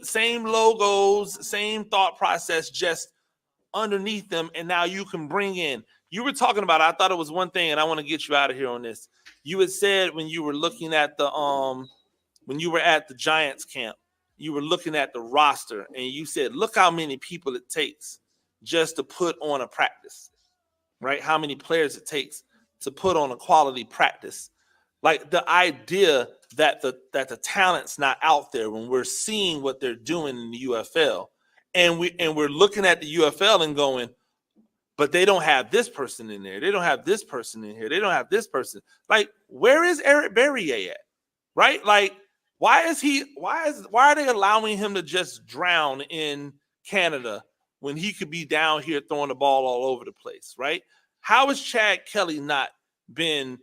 logos, same thought process, just underneath them. And now you can bring in, you were talking about, I thought it was one thing, and I want to get you out of here on this. You had said when you were looking at when you were at the Giants camp, you were looking at the roster, and you said, look how many people it takes just to put on a practice, right? How many players it takes to put on a quality practice. Like, the idea that the talent's not out there when we're seeing what they're doing in the UFL, and we're looking at the UFL and going, but they don't have this person in there. They don't have this person in here. They don't have this person. Like, where is Eric Berrier at? Right? Like, why are they allowing him to just drown in Canada when he could be down here throwing the ball all over the place, right? How has Chad Kelly not been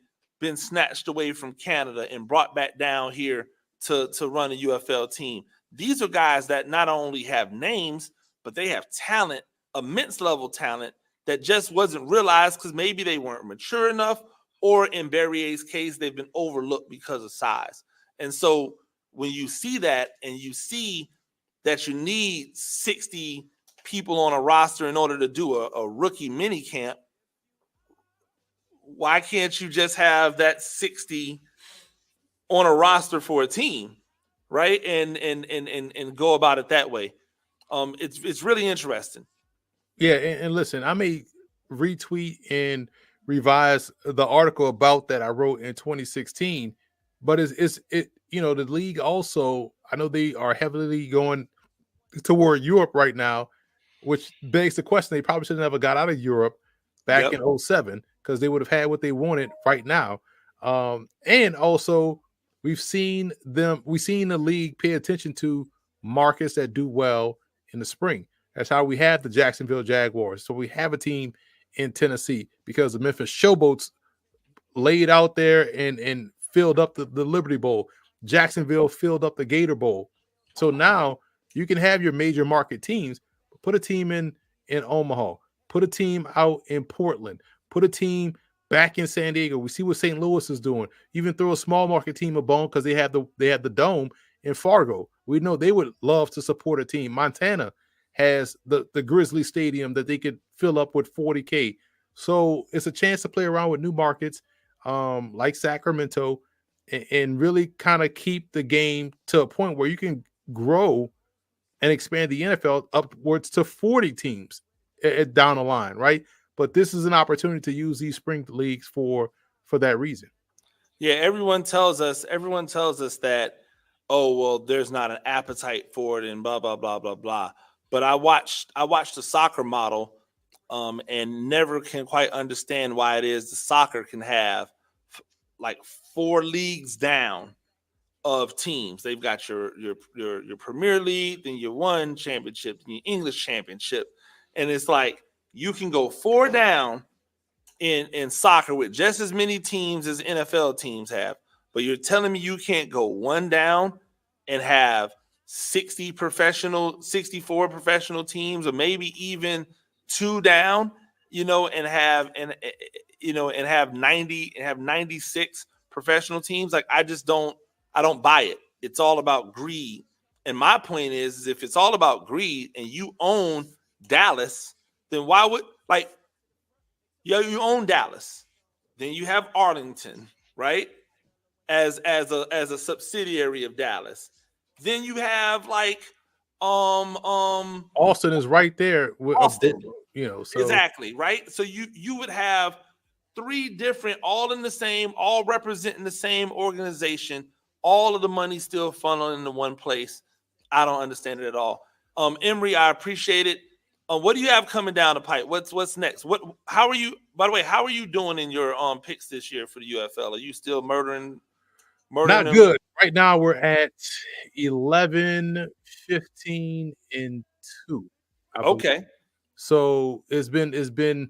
snatched away from Canada and brought back down here to run a UFL team? These are guys that not only have names, but they have talent, immense level talent, that just wasn't realized because maybe they weren't mature enough, or in Berrier's case, they've been overlooked because of size. And so when you see that, and you see that you need 60 people on a roster in order to do a rookie mini camp, why can't you just have that 60 on a roster for a team, right? And go about it that way. It's really interesting. Yeah, and listen, I may retweet and revise the article about that I wrote in 2016, but it's the league also, I know they are heavily going toward Europe right now, which begs the question, they probably should have never got out of Europe back in 2007, because they would have had what they wanted right now. And also we've seen the league pay attention to markets that do well in the spring. That's how we had the Jacksonville Jaguars. So we have a team in Tennessee because the Memphis Showboats laid out there and filled up the Liberty Bowl. Jacksonville filled up the Gator Bowl. So now you can have your major market teams. Put a team in Omaha. Put a team out in Portland. Put a team back in San Diego. We see what St. Louis is doing. Even throw a small market team a bone because they had the Dome in Fargo. We know they would love to support a team. Montana has the Grizzly Stadium that they could fill up with 40K. So it's a chance to play around with new markets like Sacramento and really kind of keep the game to a point where you can grow and expand the NFL upwards to 40 teams down the line, right? But this is an opportunity to use these spring leagues for that reason. Yeah, everyone tells us that, oh, well, there's not an appetite for it and blah, blah, blah, blah, blah. But I watched the soccer model and never can quite understand why it is the soccer can have like 4 leagues down of teams. They've got your Premier League, then your one championship, then your English championship. And it's like you can go 4 down in soccer with just as many teams as NFL teams have. But you're telling me you can't go 1 down and have 64 professional teams, or maybe even 2 down, and have 96 professional teams. Like, I don't buy it. It's all about greed. And my point is if it's all about greed and you own Dallas, then why would you own Dallas? Then you have Arlington, right? As a subsidiary of Dallas. Then you have Austin is right there with Austin. So. Exactly, right? So you would have 3 different, all in the same, all representing the same organization, all of the money still funneling into one place. I don't understand it at all. Emory, I appreciate it. What do you have coming down the pipe? What's next? How are you doing in your picks this year for the UFL? Are you still murdering Not them? good. Right now we're at 11, 15, and 2. Okay. So it's been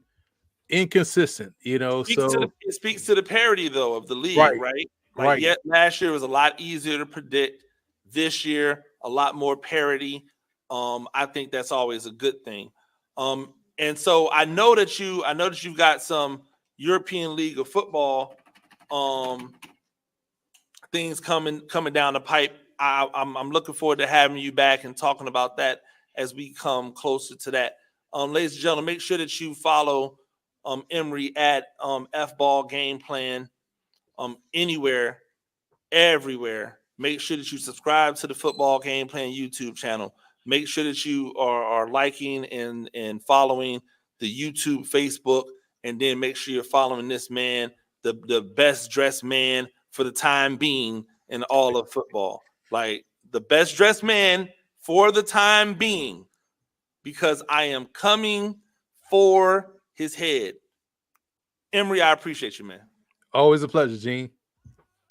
inconsistent, It speaks to the parity though of the league, right? Right. Yet last year was a lot easier to predict. This year, a lot more parity. I think that's always a good thing. And so I know that you've got some European League of Football things coming down the pipe. I'm looking forward to having you back and talking about that as we come closer to that. Ladies and gentlemen, make sure that you follow Emory at F-Ball Game Plan anywhere, everywhere. Make sure that you subscribe to the Football Game Plan YouTube channel. Make sure that you are liking and following the YouTube, Facebook, and then make sure you're following this man, the best dressed man for the time being in all of football. Like the best dressed man for the time being, because I am coming for his head. Emory, I appreciate you, man. Always a pleasure, Gene.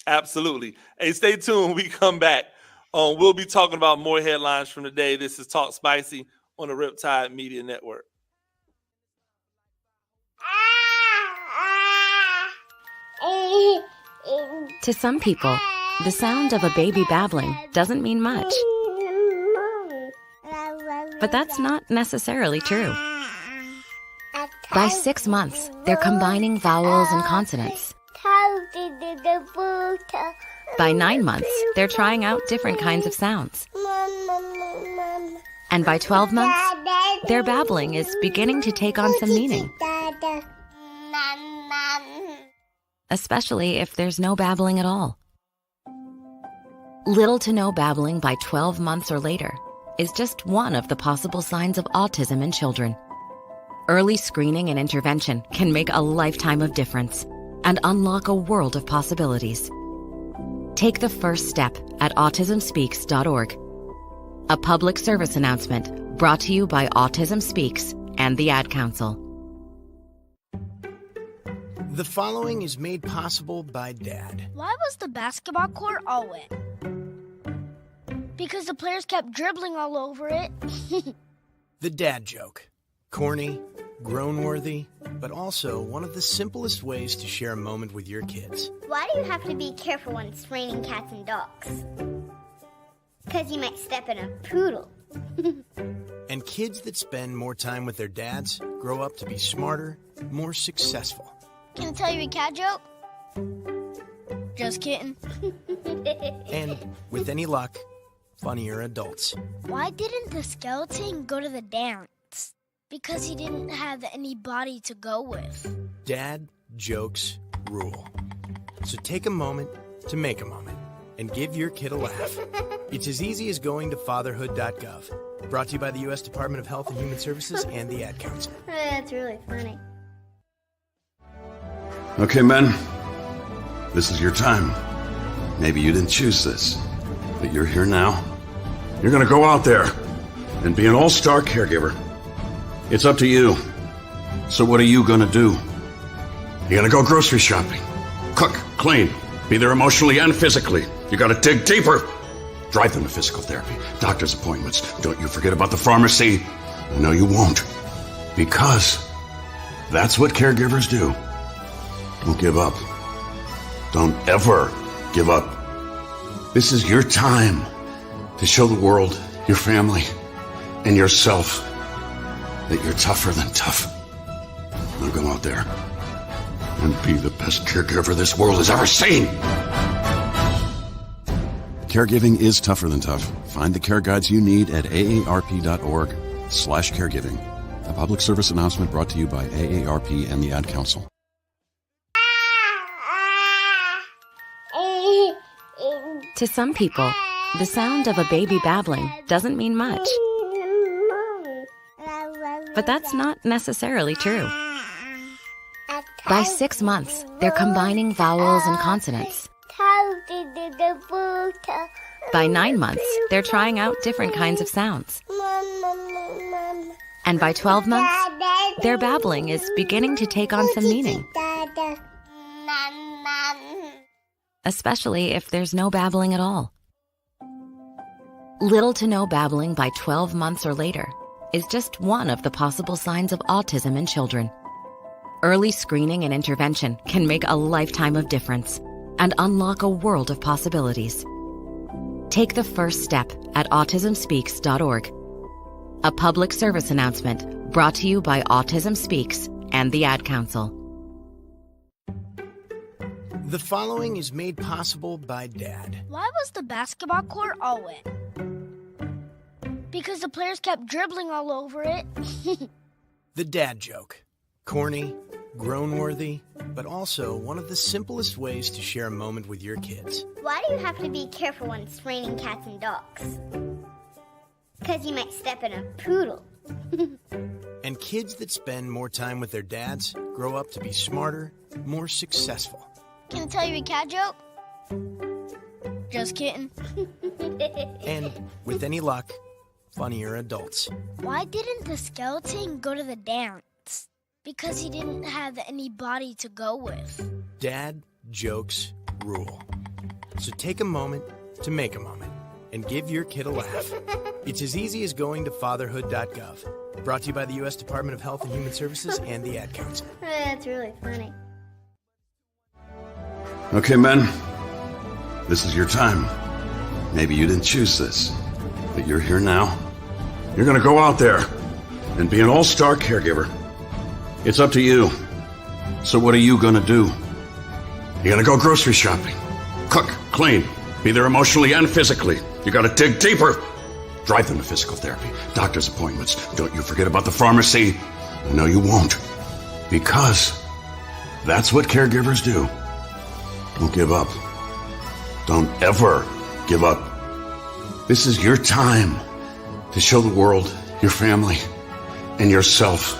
Absolutely. Hey, stay tuned when we come back. We'll be talking about more headlines from the day. This is Talk Spicy on the Riptide Media Network. To some people, the sound of a baby babbling doesn't mean much. But that's not necessarily true. By 6 months, they're combining vowels and consonants. By 9 months, they're trying out different kinds of sounds. And by 12 months, their babbling is beginning to take on some meaning. Especially if there's no babbling at all. Little to no babbling by 12 months or later is just one of the possible signs of autism in children. Early screening and intervention can make a lifetime of difference and unlock a world of possibilities. Take the first step at autismspeaks.org. A public service announcement brought to you by Autism Speaks and the Ad Council. The following is made possible by Dad. Why was the basketball court all wet? Because the players kept dribbling all over it. The dad joke. Corny, grown-worthy, but also one of the simplest ways to share a moment with your kids. Why do you have to be careful when it's raining cats and dogs? Because you might step in a poodle. And kids that spend more time with their dads grow up to be smarter, more successful. Can I tell you a cat joke? Just kidding. And, with any luck, funnier adults. Why didn't the skeleton go to the dance? Because he didn't have any body to go with. Dad jokes rule. So take a moment to make a moment and give your kid a laugh. It's as easy as going to fatherhood.gov. Brought to you by the U.S. Department of Health and Human Services and the Ad Council. That's really funny. Okay, men, this is your time. Maybe you didn't choose this, but you're here now. You're gonna go out there and be an all-star caregiver. It's up to you. So what are you gonna do? You're gonna go grocery shopping, cook, clean, be there emotionally and physically. You gotta dig deeper. Drive them to physical therapy, doctor's appointments. Don't you forget about the pharmacy. No, you won't. Because that's what caregivers do. Don't give up. Don't ever give up. This is your time to show the world, your family, and yourself that you're tougher than tough. Now go out there and be the best caregiver this world has ever seen. Caregiving is tougher than tough. Find the care guides you need at aarp.org/caregiving. A public service announcement brought to you by AARP and the Ad Council. To some people, the sound of a baby babbling doesn't mean much. But that's not necessarily true. By 6 months, they're combining vowels and consonants. By 9 months, they're trying out different kinds of sounds. And by 12 months, their babbling is beginning to take on some meaning. Especially if there's no babbling at all. Little to no babbling by 12 months or later is just one of the possible signs of autism in children. Early screening and intervention can make a lifetime of difference and unlock a world of possibilities. Take the first step at autismspeaks.org. A public service announcement brought to you by Autism Speaks and the Ad Council. The following is made possible by Dad. Why was the basketball court all wet? Because the players kept dribbling all over it. The dad joke. Corny, groan-worthy, but also one of the simplest ways to share a moment with your kids. Why do you have to be careful when it's raining cats and dogs? Because you might step in a poodle. And kids that spend more time with their dads grow up to be smarter, more successful. Can I tell you a cat joke? Just kidding. And, with any luck, funnier adults. Why didn't the skeleton go to the dance? Because he didn't have any body to go with. Dad jokes rule. So take a moment to make a moment and give your kid a laugh. It's as easy as going to fatherhood.gov. Brought to you by the U.S. Department of Health and Human Services and the Ad Council. That's really funny. Okay, men, this is your time. Maybe you didn't choose this, but you're here now. You're gonna go out there and be an all-star caregiver. It's up to you. So what are you gonna do? You're gonna go grocery shopping, cook, clean, be there emotionally and physically. You gotta dig deeper. Drive them to physical therapy, doctor's appointments. Don't you forget about the pharmacy. No, you won't. Because that's what caregivers do. Don't give up. Don't ever give up. This is your time to show the world, your family, and yourself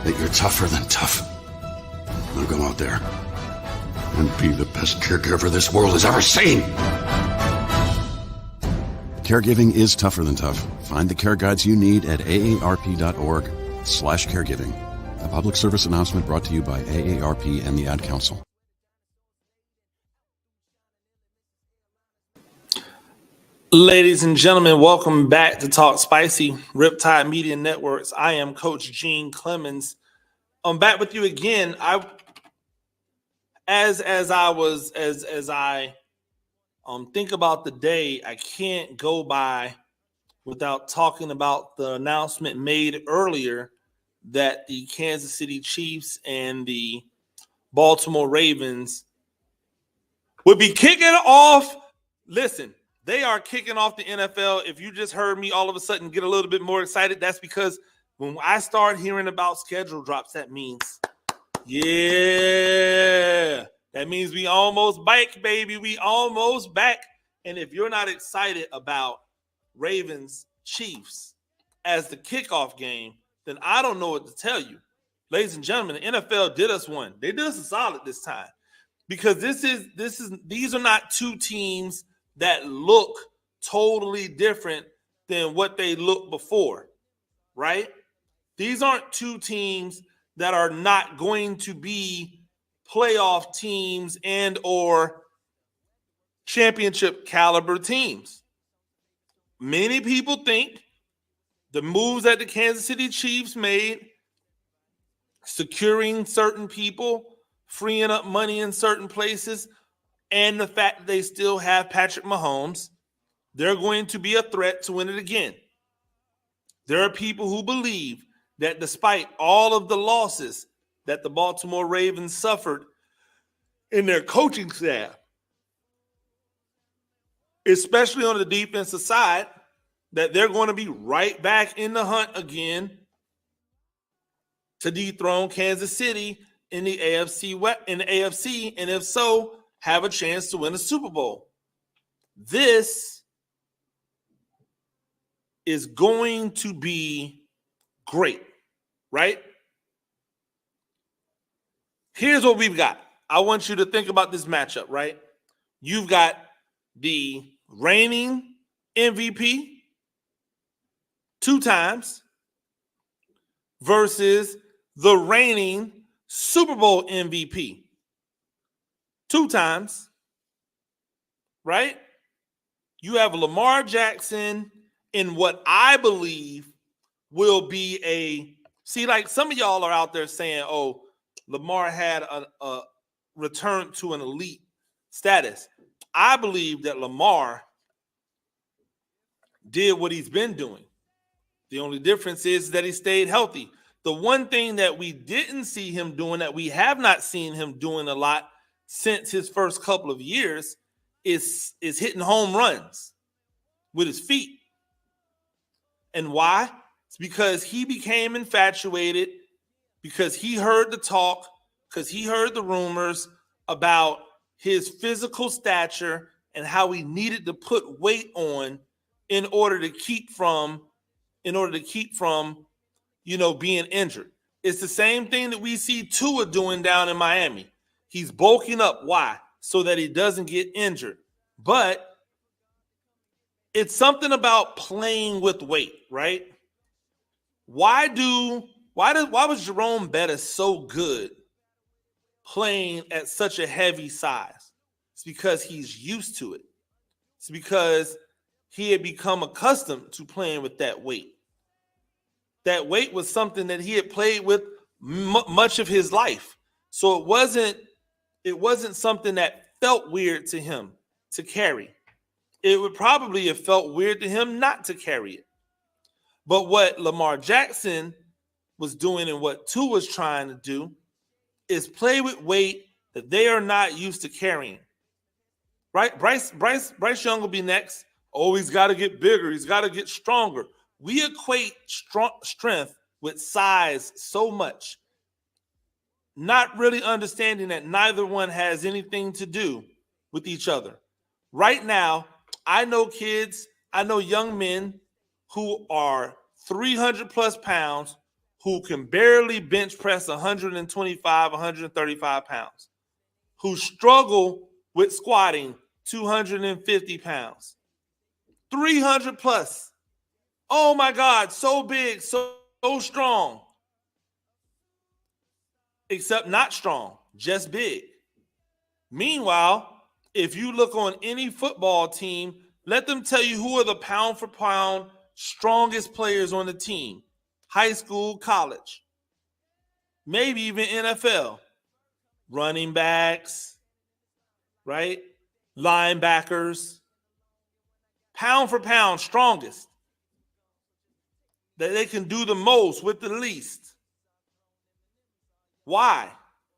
that you're tougher than tough. Now go out there and be the best caregiver this world has ever seen. Caregiving is tougher than tough. Find the care guides you need at aarp.org/caregiving. A public service announcement brought to you by AARP and the Ad Council. Ladies and gentlemen, welcome back to Talk Spicy, Riptide Media Networks. I am Coach Gene Clemens. I'm back with you again. As I think about the day, I can't go by without talking about the announcement made earlier that the Kansas City Chiefs and the Baltimore Ravens would be kicking off. Listen, they are kicking off the NFL. If you just heard me all of a sudden get a little bit more excited, that's because when I start hearing about schedule drops, that means, that That means we almost back, baby. We almost back. And if you're not excited about Ravens Chiefs as the kickoff game, then I don't know what to tell you. Ladies and gentlemen, the NFL did us one. They did us a solid this time, because these are not two teams that look totally different than what they looked before, right? These aren't two teams that are not going to be playoff teams and or championship caliber teams. Many people think the moves that the Kansas City Chiefs made, securing certain people, freeing up money in certain places, and the fact that they still have Patrick Mahomes, they're going to be a threat to win it again. There are people who believe that despite all of the losses that the Baltimore Ravens suffered in their coaching staff, especially on the defensive side, that they're going to be right back in the hunt again to dethrone Kansas City in the AFC, and if so, have a chance to win a Super Bowl. This is going to be great, right? Here's what we've got. I want you to think about this matchup, right? You've got the reigning MVP 2 times versus the reigning Super Bowl MVP 2 times, right? You have Lamar Jackson in what I believe will be like some of y'all are out there saying, oh, Lamar had a return to an elite status. I believe that Lamar did what he's been doing. The only difference is that he stayed healthy. The one thing that we didn't see him doing, that we have not seen him doing a lot since his first couple of years, is hitting home runs with his feet. And why? It's because he became infatuated, because he heard the talk, because he heard the rumors about his physical stature and how he needed to put weight on in order to keep from being injured. It's the same thing that we see Tua doing down in Miami. He's bulking up. Why? So that he doesn't get injured. But it's something about playing with weight, right? Why was Jerome Bettis so good playing at such a heavy size? It's because he's used to it. It's because he had become accustomed to playing with that weight. That weight was something that he had played with much of his life. So it wasn't something that felt weird to him to carry. It would probably have felt weird to him not to carry it. But what Lamar Jackson was doing and what Tua was trying to do is play with weight that they are not used to carrying. Right? Bryce Young will be next. Oh, he's got to get bigger. He's got to get stronger. We equate strength with size so much, not really understanding that neither one has anything to do with each other. Right now, I know kids, I know young men who are 300 plus pounds who can barely bench press 125, 135 pounds, who struggle with squatting 250 pounds, 300 plus. Oh my God, so big, so strong. Except not strong, just big. Meanwhile, if you look on any football team, let them tell you who are the pound for pound strongest players on the team. High school, college, maybe even NFL. Running backs, right? Linebackers. Pound for pound, strongest. That they can do the most with the least. Why?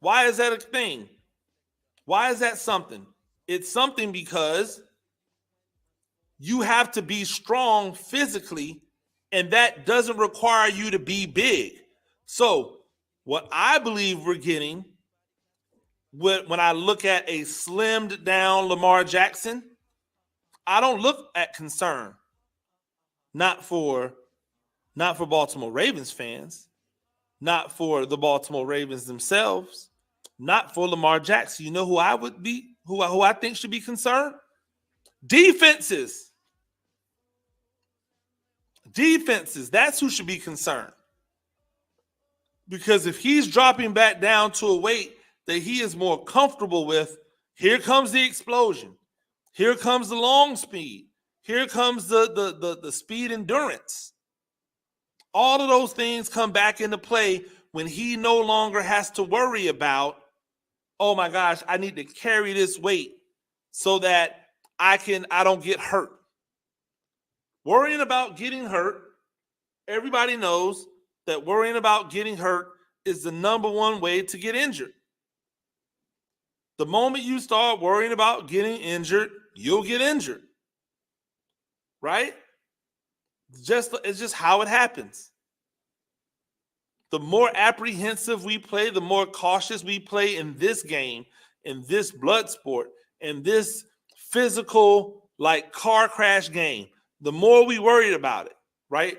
Why is that a thing? Why is that something? It's something because you have to be strong physically, and that doesn't require you to be big. So what I believe we're getting when I look at a slimmed down Lamar Jackson, I don't look at concern. Not for Baltimore Ravens fans, not for the Baltimore Ravens themselves, not for Lamar Jackson. You know who I would be, who I think should be concerned? Defenses. Defenses. That's who should be concerned. Because if he's dropping back down to a weight that he is more comfortable with, here comes the explosion. Here comes the long speed. Here comes the speed endurance. All of those things come back into play when he no longer has to worry about, oh my gosh, I need to carry this weight so that I don't get hurt. Worrying about getting hurt, everybody knows that worrying about getting hurt is the number one way to get injured. The moment you start worrying about getting injured, you'll get injured. Right? It's just how it happens. The more apprehensive we play, the more cautious we play in this game, in this blood sport, in this physical, like car crash game, the more we worried about it, right?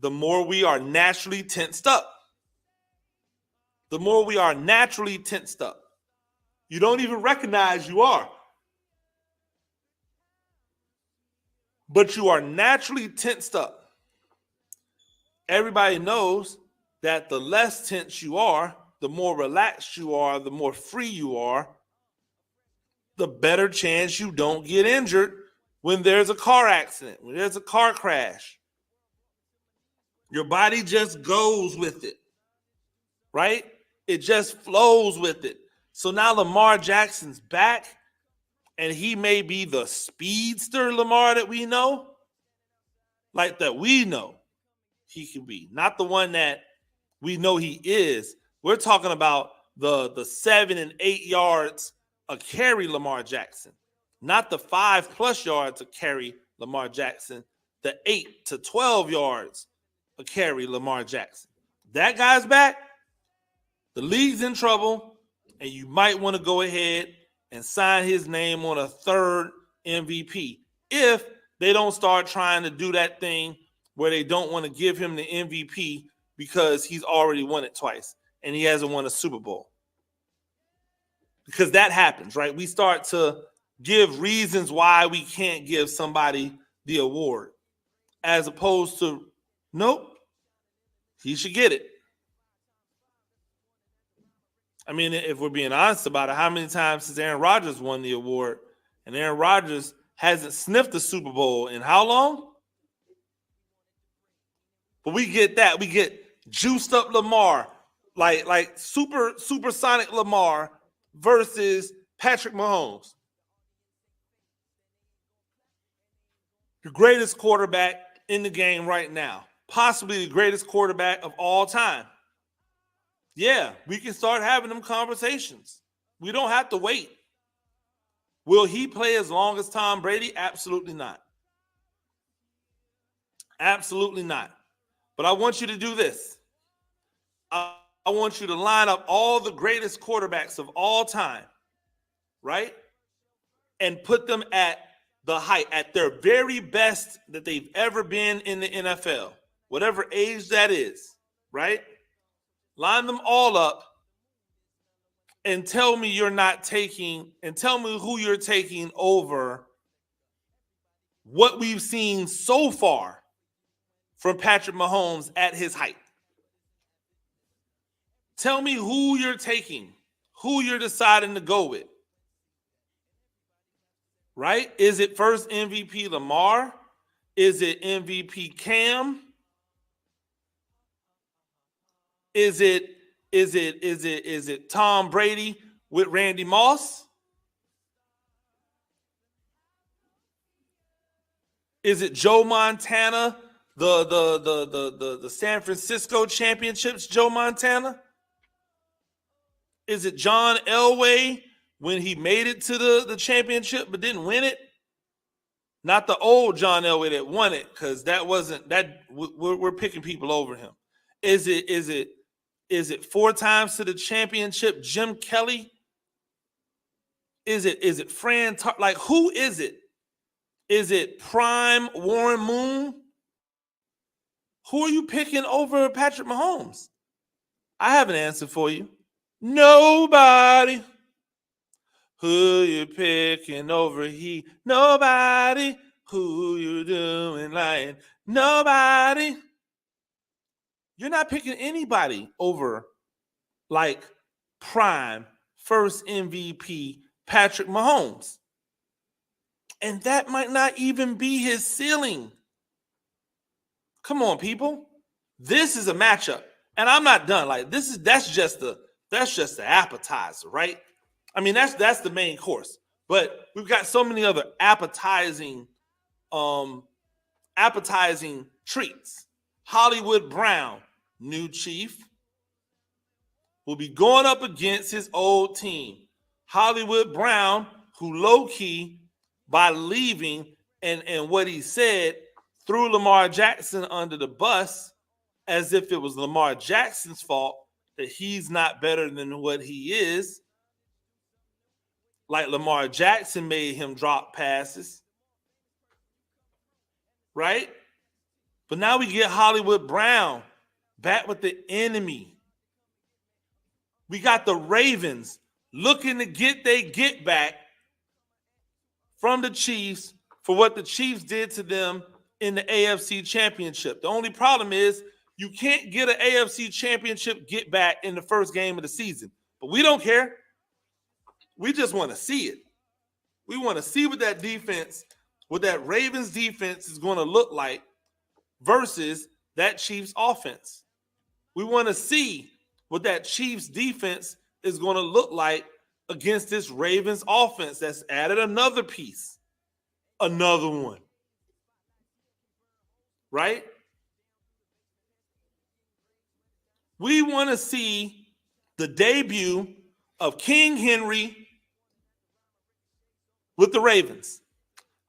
The more we are naturally tensed up. The more we are naturally tensed up. You don't even recognize you are. But you are naturally tensed up. Everybody knows that the less tense you are, the more relaxed you are, the more free you are, the better chance you don't get injured when there's a car accident, when there's a car crash. Your body just goes with it, right? It just flows with it. So now Lamar Jackson's back, and he may be the speedster Lamar that we know, like that we know he can be, not the one that we know he is. We're talking about the 7 and 8 yards a carry Lamar Jackson, not the 5+ yards a carry Lamar Jackson, the 8 to 12 yards a carry Lamar Jackson. That guy's back. The league's in trouble, and you might want to go ahead and sign his name on a third MVP if they don't start trying to do that thing where they don't want to give him the MVP because he's already won it twice and he hasn't won a Super Bowl. Because that happens, right? We start to give reasons why we can't give somebody the award as opposed to, nope, he should get it. I mean, if we're being honest about it, how many times has Aaron Rodgers won the award? And Aaron Rodgers hasn't sniffed the Super Bowl in how long? But we get that. We get juiced up Lamar, like supersonic Lamar versus Patrick Mahomes. The greatest quarterback in the game right now. Possibly the greatest quarterback of all time. Yeah, we can start having them conversations. We don't have to wait. Will he play as long as Tom Brady? Absolutely not. Absolutely not. But I want you to do this. I want you to line up all the greatest quarterbacks of all time, right? And put them at the height, at their very best that they've ever been in the NFL, whatever age that is, right? Line them all up and tell me you're not taking, and tell me who you're taking over what we've seen so far from Patrick Mahomes at his height. Tell me who you're taking, who you're deciding to go with. Right? Is it first MVP Lamar? Is it MVP Cam? Is it Tom Brady with Randy Moss? Is it Joe Montana, the San Francisco championships, Joe Montana? Is it John Elway when he made it to the championship but didn't win it? Not the old John Elway that won it, because that wasn't that. We're picking people over him. Is it 4 times to the championship Jim Kelly Is it Fran? Like, who is it? Is it prime Warren Moon? Who are you picking over Patrick Mahomes? I have an answer for you. Nobody. Who you picking over he? Nobody. Who you doing lying? Nobody. You're not picking anybody over like prime first MVP Patrick Mahomes. And that might not even be his ceiling. Come on, people. This is a matchup. And I'm not done. Like, that's just the appetizer, right? I mean, that's the main course. But we've got so many other appetizing treats. Hollywood Brown, new chief, will be going up against his old team. Hollywood Brown, who low-key, by leaving and what he said, threw Lamar Jackson under the bus as if it was Lamar Jackson's fault that he's not better than what he is. Like Lamar Jackson made him drop passes. Right? But now we get Hollywood Brown back with the enemy. We got the Ravens looking to get their get back from the Chiefs for what the Chiefs did to them in the AFC Championship. The only problem is you can't get an AFC Championship get back in the first game of the season. But we don't care. We just want to see it. We want to see what that defense, what that Ravens defense is going to look like versus that Chiefs offense. We want to see what that Chiefs defense is going to look like against this Ravens offense that's added another piece, another one. Right? We want to see the debut of King Henry with the Ravens.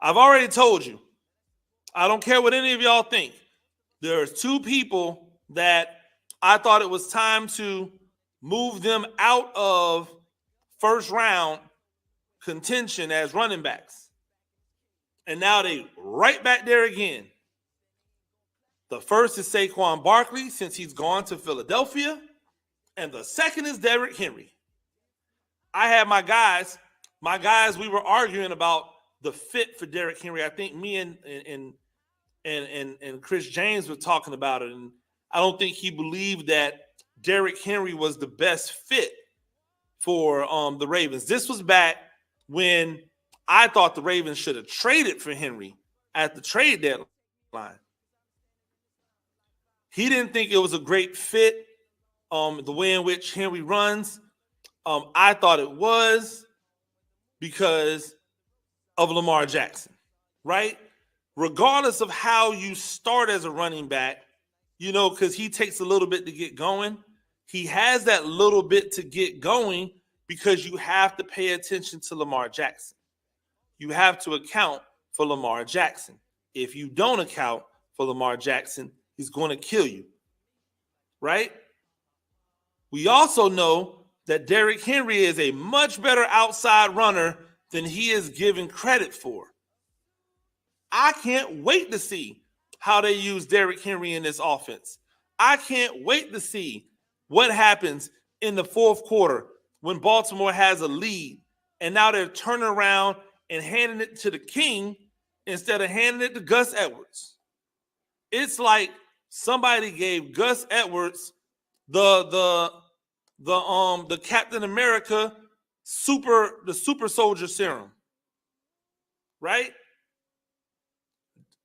I've already told you, I don't care what any of y'all think. There's two people that I thought it was time to move them out of first round contention as running backs. And now they right back there again. The first is Saquon Barkley, since he's gone to Philadelphia. And the second is Derrick Henry. I had my guys, we were arguing about the fit for Derrick Henry. I think me and Chris James were talking about it. And I don't think he believed that Derrick Henry was the best fit for the Ravens. This was back when I thought the Ravens should have traded for Henry at the trade deadline. He didn't think it was a great fit, the way in which Henry runs. I thought it was because of Lamar Jackson, right? Regardless of how you start as a running back, because he takes a little bit to get going. He has that little bit to get going because you have to pay attention to Lamar Jackson. You have to account for Lamar Jackson. If you don't account for Lamar Jackson, he's going to kill you, right? We also know that Derrick Henry is a much better outside runner than he is given credit for. I can't wait to see how they use Derrick Henry in this offense. I can't wait to see what happens in the fourth quarter when Baltimore has a lead and now they're turning around and handing it to the King instead of handing it to Gus Edwards. It's like somebody gave Gus Edwards the Captain America super soldier serum, right?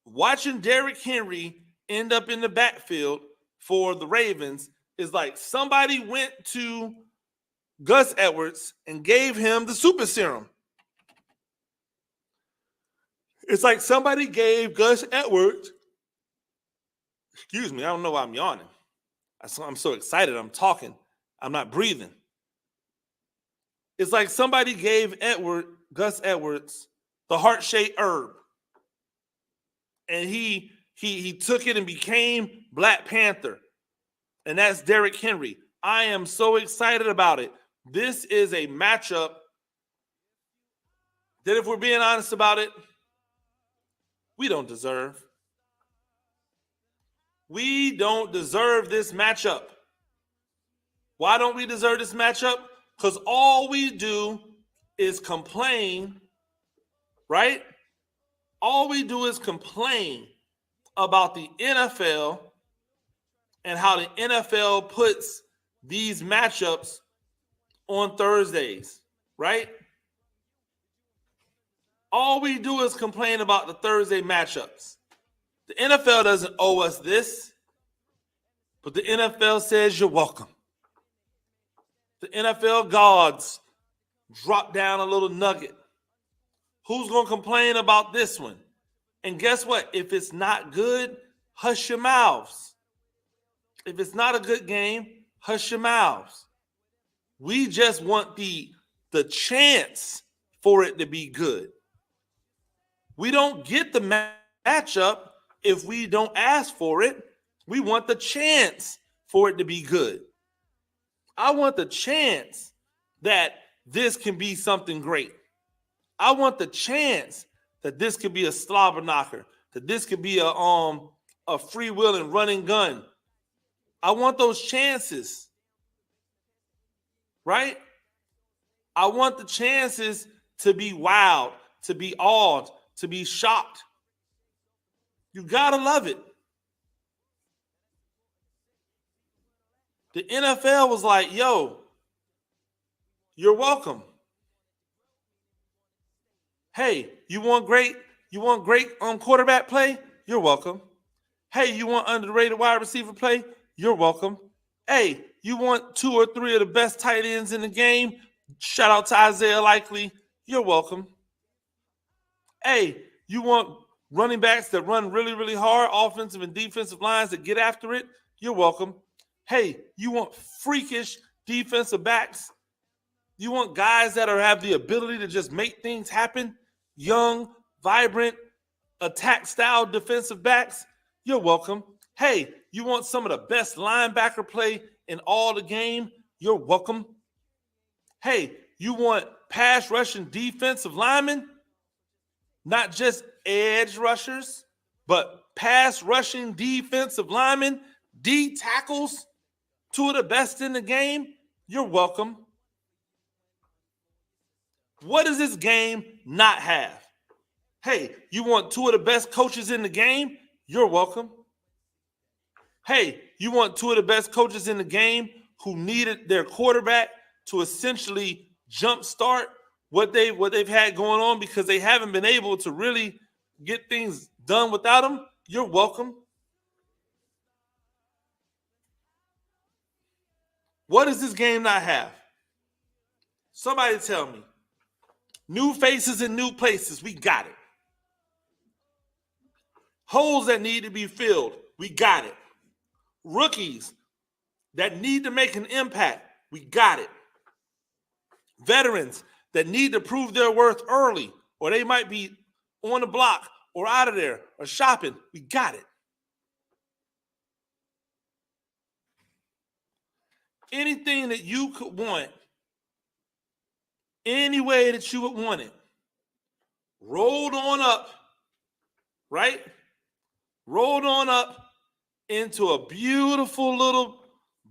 Watching Derrick Henry end up in the backfield for the Ravens is like somebody went to Gus Edwards and gave him the super serum. It's like somebody gave Gus Edwards, excuse me, I don't know why I'm yawning. I'm so excited. I'm talking. I'm not breathing. It's like somebody gave Gus Edwards the heart-shaped herb. And he took it and became Black Panther. And that's Derrick Henry. I am so excited about it. This is a matchup that if we're being honest about it, we don't deserve. We don't deserve this matchup. Why don't we deserve this matchup? Because all we do is complain, right? All we do is complain about the NFL and how the NFL puts these matchups on Thursdays, right? All we do is complain about the Thursday matchups. The NFL doesn't owe us this, but the NFL says you're welcome. The NFL gods drop down a little nugget. Who's going to complain about this one? And guess what? If it's not good, hush your mouths. If it's not a good game, hush your mouths. We just want the chance for it to be good. We don't get the matchup if we don't ask for it. We want the chance for it to be good. I want the chance that this can be something great. I want the chance that this could be a slobber knocker, that this could be a freewheeling running gun. I want those chances, right? I want the chances to be wowed, to be awed, to be shocked. You gotta love it. The NFL was like, yo, you're welcome. Hey, you want great quarterback play? You're welcome. Hey, you want underrated wide receiver play? You're welcome. Hey, you want 2 or 3 of the best tight ends in the game? Shout out to Isaiah Likely. You're welcome. Hey, you want running backs that run really, really hard, offensive and defensive lines that get after it? You're welcome. Hey, you want freakish defensive backs? You want guys that have the ability to just make things happen? Young, vibrant, attack-style defensive backs? You're welcome. Hey, you want some of the best linebacker play in all the game? You're welcome. Hey, you want pass rushing defensive linemen? Not just edge rushers, but pass rushing defensive linemen, D tackles, 2 of the best in the game? You're welcome. What does this game not have? Hey, you want 2 of the best coaches in the game? You're welcome. Hey, you want 2 of the best coaches in the game who needed their quarterback to essentially jumpstart what they've had going on because they haven't been able to really get things done without them? You're welcome. What does this game not have? Somebody tell me. New faces in new places, we got it. Holes that need to be filled, we got it. Rookies that need to make an impact, we got it. Veterans that need to prove their worth early, or they might be on the block or out of there or shopping, we got it. Anything that you could want, any way that you would want it, rolled on up, right? Rolled on up into a beautiful little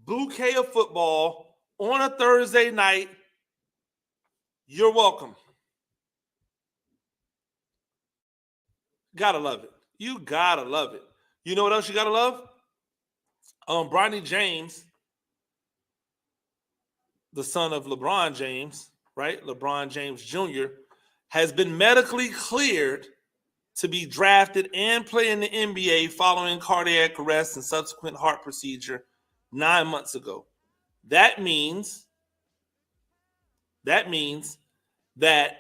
bouquet of football on a Thursday night. You're welcome. Gotta love it. You gotta love it. You know what else you gotta love? Bronny James, the son of LeBron James, right? LeBron James Jr. has been medically cleared to be drafted and play in the NBA following cardiac arrest and subsequent heart procedure 9 months ago. That means that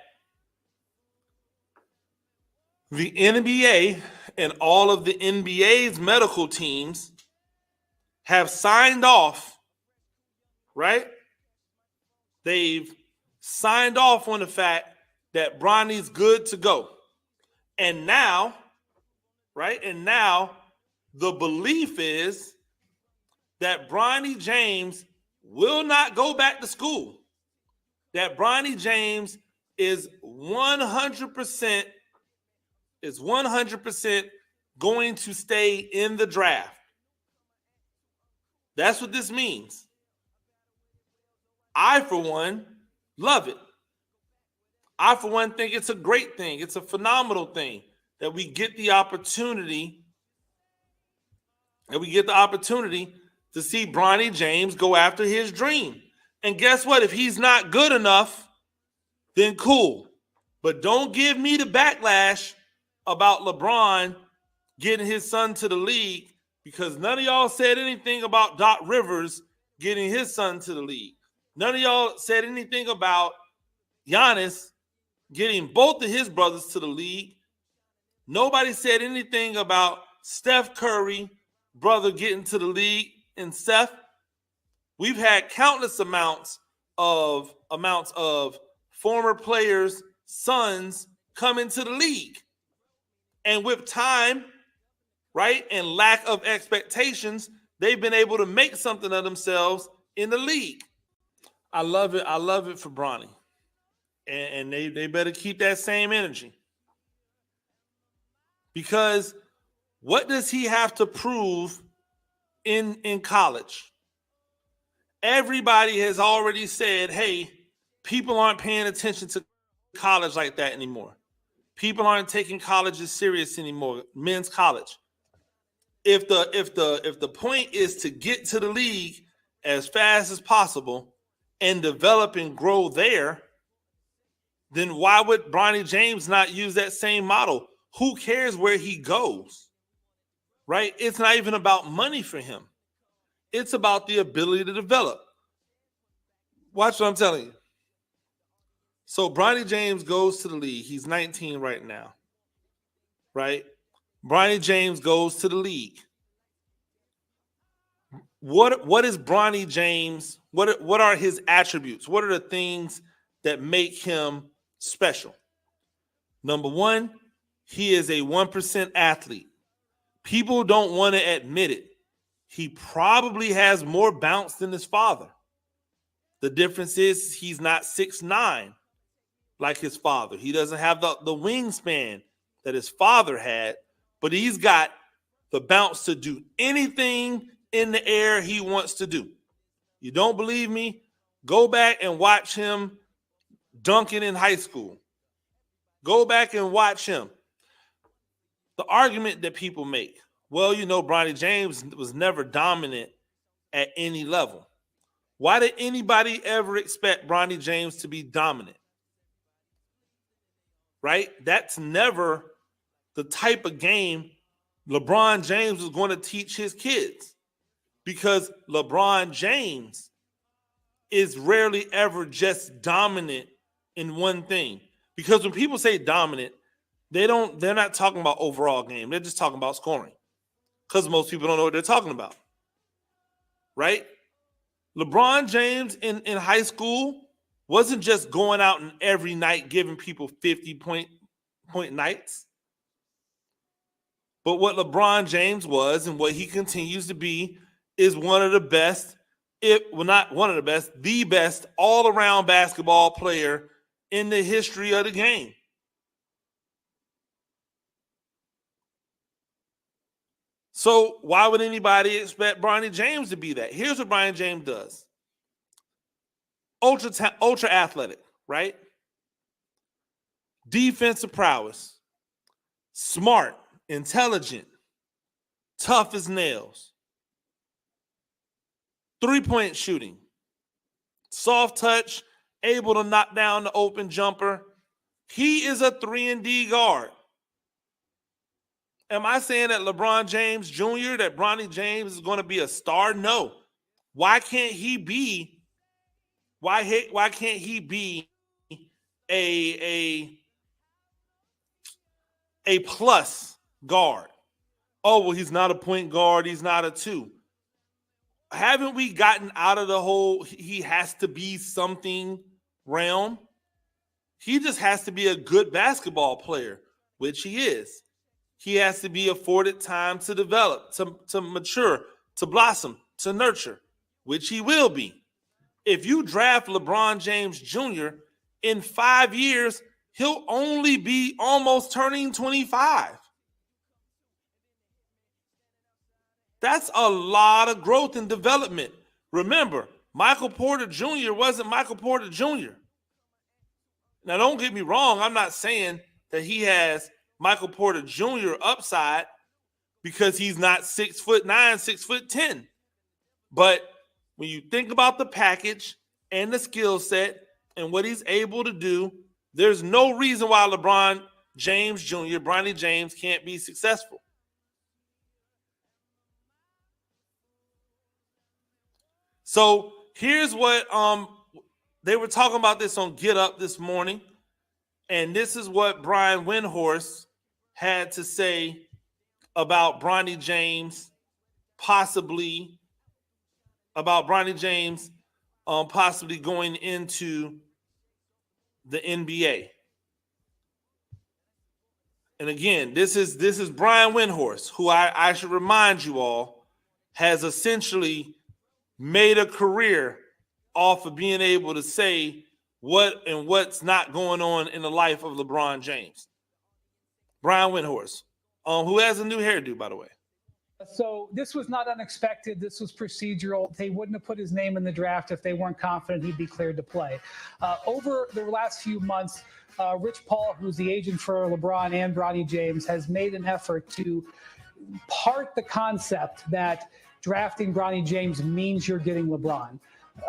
the NBA and all of the NBA's medical teams have signed off, right? They've signed off on the fact that Bronny's good to go. And now, right? And now the belief is that Bronny James will not go back to school. That Bronny James is 100% going to stay in the draft. That's what this means. I, for one, love it. I, for one, think it's a great thing. It's a phenomenal thing that we get the opportunity to see Bronny James go after his dream. And guess what? If he's not good enough, then cool. But don't give me the backlash about LeBron getting his son to the league, because none of y'all said anything about Doc Rivers getting his son to the league. None of y'all said anything about Giannis getting both of his brothers to the league. Nobody said anything about Steph Curry brother getting to the league. And Steph, we've had countless amounts of former players' sons come into the league. And with time, right, and lack of expectations, they've been able to make something of themselves in the league. I love it. I love it for Bronny. And they better keep that same energy. Because what does he have to prove in college? Everybody has already said, hey, people aren't paying attention to college like that anymore. People aren't taking college as serious anymore, men's college. If the point is to get to the league as fast as possible and develop and grow there, then why would Bronny James not use that same model? Who cares where he goes, right? It's not even about money for him. It's about the ability to develop. Watch what I'm telling you. So Bronny James goes to the league. He's 19 right now, right? Bronny James goes to the league. What is Bronny James? What are his attributes? What are the things that make him special? Number one, he is a 1% athlete. People don't want to admit it. He probably has more bounce than his father. The difference is he's not 6'9" like his father. He doesn't have the wingspan that his father had, but he's got the bounce to do anything in the air he wants to do. You don't believe me? Go back and watch him dunking in high school. Go back and watch him. The argument that people make, well, you know, Bronny James was never dominant at any level. Why did anybody ever expect Bronny James to be dominant? Right? That's never the type of game LeBron James was going to teach his kids, because LeBron James is rarely ever just dominant in one thing. Because when people say dominant, they're not talking about overall game. They're just talking about scoring, because most people don't know what they're talking about. Right? LeBron James in high school wasn't just going out and every night giving people 50-point nights. But what LeBron James was, and what he continues to be, is one of the best, not one of the best, the best all-around basketball player in the history of the game. So why would anybody expect Bronny James to be that? Here's what Bronny James does. Ultra athletic, right? Defensive prowess. Smart, intelligent, tough as nails. 3-point shooting. Soft touch, able to knock down the open jumper. He is a 3-and-D guard. Am I saying that LeBron James Jr., that Bronny James is going to be a star? No. Why can't he be a plus guard? Oh, well, he's not a point guard. He's not a 2. Haven't we gotten out of the whole he has to be something realm? He just has to be a good basketball player, which he is. He has to be afforded time to develop, to mature, to blossom, to nurture, which he will be. If you draft LeBron James Jr., in 5 years, he'll only be almost turning 25. That's a lot of growth and development. Remember, Michael Porter Jr. wasn't Michael Porter Jr. Now, don't get me wrong. I'm not saying that he has Michael Porter Jr. upside because he's not 6'9", 6'10". But when you think about the package and the skill set and what he's able to do, there's no reason why LeBron James Jr., Bronny James, can't be successful. So here's what they were talking about this on Get Up this morning, and this is what Brian Windhorst had to say about Bronny James possibly going into the NBA. And again, this is Brian Windhorst, who I should remind you all has essentially made a career off of being able to say what and what's not going on in the life of LeBron James. Brian Windhorst, who has a new hairdo, by the way. So this was not unexpected. This was procedural. They wouldn't have put his name in the draft if they weren't confident he'd be cleared to play. Over the last few months, Rich Paul, who's the agent for LeBron and Bronny James, has made an effort to part the concept that drafting Bronny James means you're getting LeBron.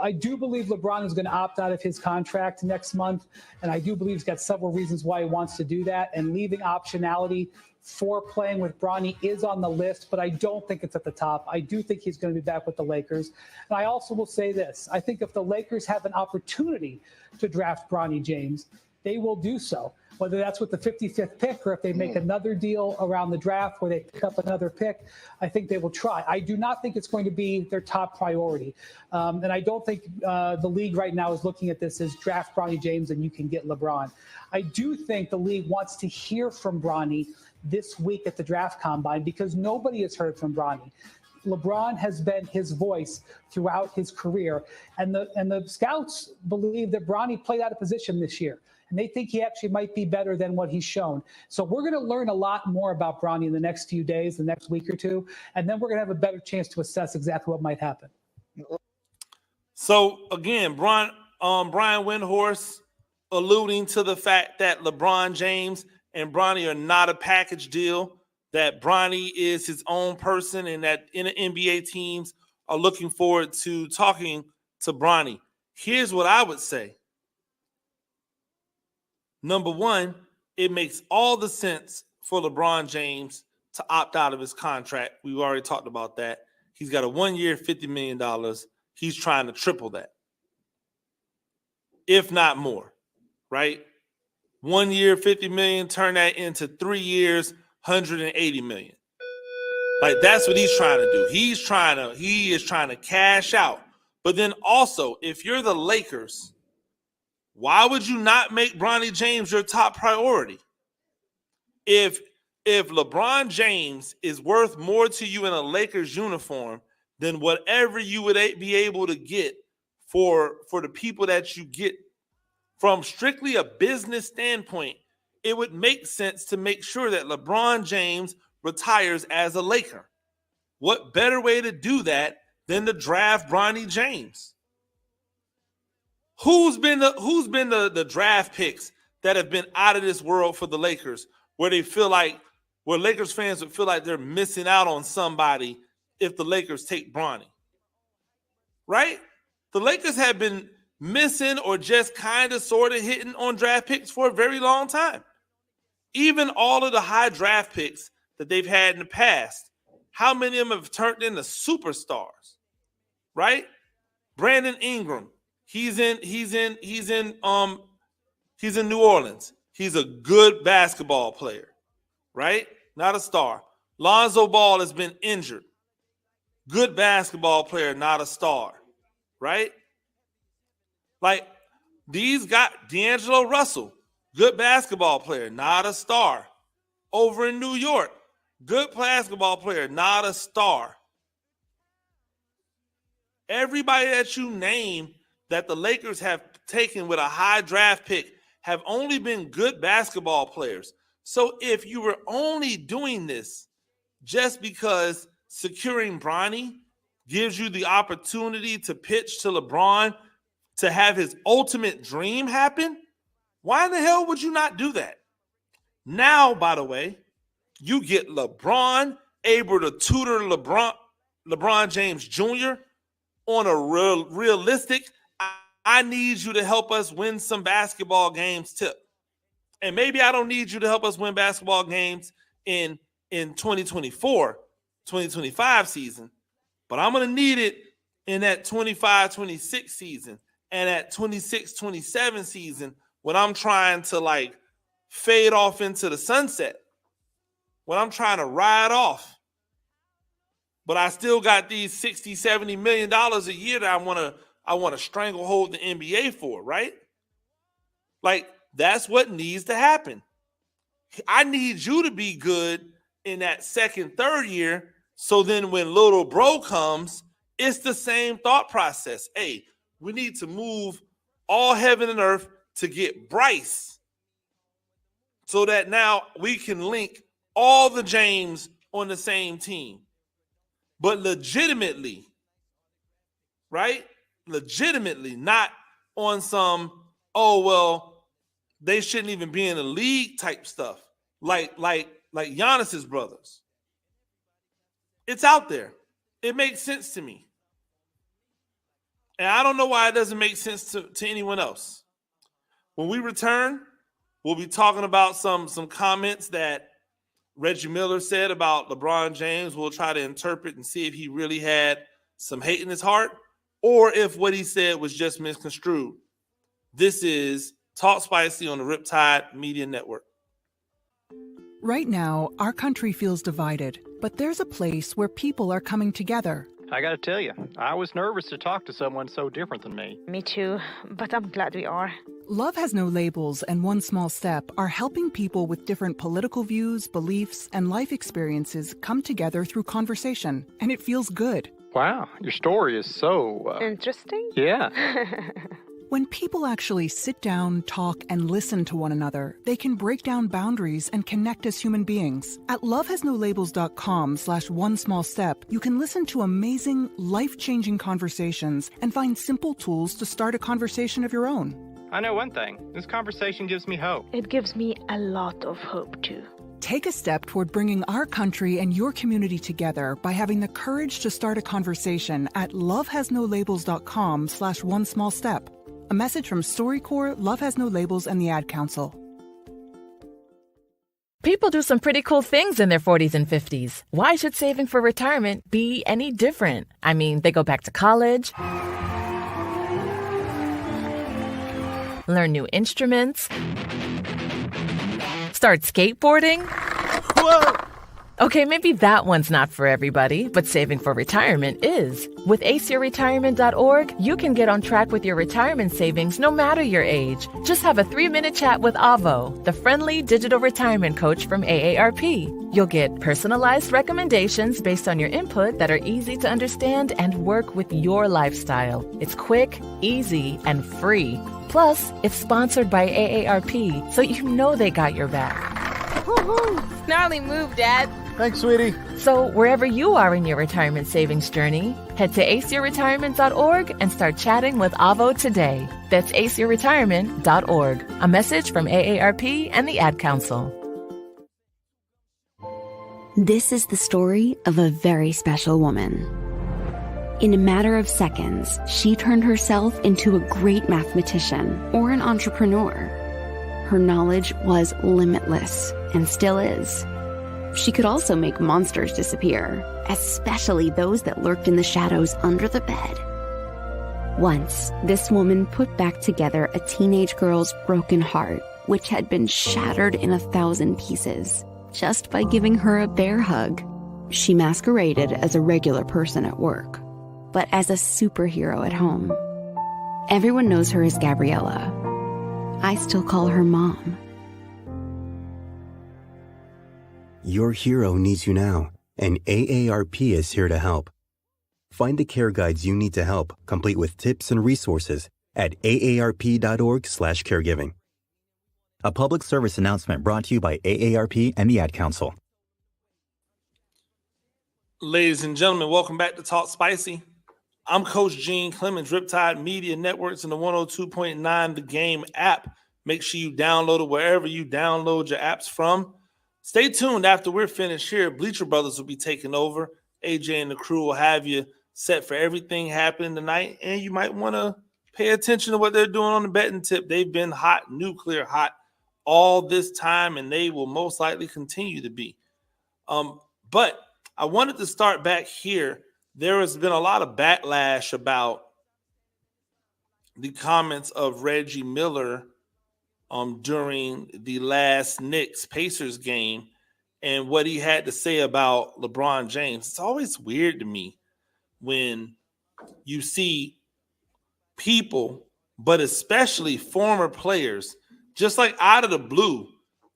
I do believe LeBron is going to opt out of his contract next month, and I do believe he's got several reasons why he wants to do that, and leaving optionality for playing with Bronny is on the list, but I don't think it's at the top. I do think he's going to be back with the Lakers. And I also will say this. I think if the Lakers have an opportunity to draft Bronny James, they will do so, whether that's with the 55th pick or if they make another deal around the draft where they pick up another pick. I think they will try. I do not think it's going to be their top priority. And I don't think the league right now is looking at this as draft Bronny James and you can get LeBron. I do think the league wants to hear from Bronny this week at the draft combine because nobody has heard from Bronny. LeBron has been his voice throughout his career, and the scouts believe that Bronny played out of position this year, and they think he actually might be better than what he's shown. So we're going to learn a lot more about Bronny in the next few days, the next week or two, and then we're going to have a better chance to assess exactly what might happen. So again, Brian Windhorst alluding to the fact that LeBron James and Bronny are not a package deal, that Bronny is his own person, and that NBA teams are looking forward to talking to Bronny. Here's what I would say. Number one, it makes all the sense for LeBron James to opt out of his contract. We've already talked about that. He's got a 1 year, $50 million. He's trying to triple that, if not more, right? 1 year, $50 million, turn that into 3 years, $180 million. Like, that's what he's trying to do. He is trying to cash out. But then also, if you're the Lakers, why would you not make Bronny James your top priority? If LeBron James is worth more to you in a Lakers uniform than whatever you would be able to get for the people that you get, from strictly a business standpoint, it would make sense to make sure that LeBron James retires as a Laker. What better way to do that than to draft Bronny James? Who's been the draft picks that have been out of this world for the Lakers, where Lakers fans would feel like they're missing out on somebody if the Lakers take Bronny? Right? The Lakers have been missing or just kind of sort of hitting on draft picks for a very long time. Even all of the high draft picks that they've had in the past, how many of them have turned into superstars, right? Brandon Ingram, he's in New Orleans. He's a good basketball player, right? Not a star. Lonzo Ball has been injured. Good basketball player, not a star, right? Like, these got D'Angelo Russell, good basketball player, not a star. Over in New York, good basketball player, not a star. Everybody that you name that the Lakers have taken with a high draft pick have only been good basketball players. So if you were only doing this just because securing Bronny gives you the opportunity to pitch to LeBron to have his ultimate dream happen, why in the hell would you not do that? Now, by the way, you get LeBron able to tutor LeBron James Jr. on a realistic, I need you to help us win some basketball games tip. And maybe I don't need you to help us win basketball games in 2024, 2025 season, but I'm going to need it in that 25-26 season and that 26-27 season when I'm trying to like fade off into the sunset, when I'm trying to ride off. But I still got these $60-70 million a year that I want to stranglehold the NBA for, right? Like, that's what needs to happen. I need you to be good in that second, third year, so then when little bro comes, it's the same thought process. Hey, we need to move all heaven and earth to get Bryce so that now we can link all the James on the same team. But legitimately, right? Legitimately, not on some, oh, well, they shouldn't even be in the league type stuff. Like Giannis's brothers. It's out there. It makes sense to me. And I don't know why it doesn't make sense to anyone else. When we return, we'll be talking about some comments that Reggie Miller said about LeBron James. We'll try to interpret and see if he really had some hate in his heart or if what he said was just misconstrued. This is Talk Spicy on the Riptide Media Network. Right now, our country feels divided, but there's a place where people are coming together. I gotta tell you, I was nervous to talk to someone so different than me. Me too, but I'm glad we are. Love Has No Labels and One Small Step are helping people with different political views, beliefs, and life experiences come together through conversation, and it feels good. Wow, your story is so... Interesting? Yeah. When people actually sit down, talk, and listen to one another, they can break down boundaries and connect as human beings. At lovehasnolabels.com/onesmallstep, you can listen to amazing, life-changing conversations and find simple tools to start a conversation of your own. I know one thing. This conversation gives me hope. It gives me a lot of hope, too. Take a step toward bringing our country and your community together by having the courage to start a conversation at lovehasnolabels.com/onesmallstep. A message from StoryCorps, Love Has No Labels, and the Ad Council. People do some pretty cool things in their 40s and 50s. Why should saving for retirement be any different? I mean, they go back to college, learn new instruments, start skateboarding. Whoa! Okay, maybe that one's not for everybody, but saving for retirement is. With aceyourretirement.org, you can get on track with your retirement savings no matter your age. Just have a 3-minute chat with Avo, the friendly digital retirement coach from AARP. You'll get personalized recommendations based on your input that are easy to understand and work with your lifestyle. It's quick, easy, and free. Plus, it's sponsored by AARP, so you know they got your back. Woohoo! Gnarly move, Dad. Thanks, sweetie. So wherever you are in your retirement savings journey, head to aceyourretirement.org and start chatting with Avo today. That's aceyourretirement.org. A message from AARP and the Ad Council. This is the story of a very special woman. In a matter of seconds, she turned herself into a great mathematician or an entrepreneur. Her knowledge was limitless and still is. She could also make monsters disappear, especially those that lurked in the shadows under the bed. Once, this woman put back together a teenage girl's broken heart, which had been shattered in 1,000 pieces, just by giving her a bear hug. She masqueraded as a regular person at work, but as a superhero at home. Everyone knows her as Gabriella. I still call her Mom. Your hero needs you now, and AARP is here to help. Find the care guides you need to help, complete with tips and resources at aarp.org/caregiving. A public service announcement brought to you by AARP and the Ad Council. Ladies and gentlemen, welcome back to Talk Spicy. I'm Coach Gene Clemens, Riptide Media Networks and the 102.9 The Game app. Make sure you download it wherever you download your apps from. Stay tuned. After we're finished here, Bleacher Brothers will be taking over. AJ and the crew will have you set for everything happening tonight, and you might want to pay attention to what they're doing on the betting tip. They've been hot, nuclear hot all this time, and they will most likely continue to be. But I wanted to start back here. There has been a lot of backlash about the comments of Reggie Miller during the last Knicks-Pacers game and what he had to say about LeBron James. It's always weird to me when you see people, but especially former players, just like out of the blue,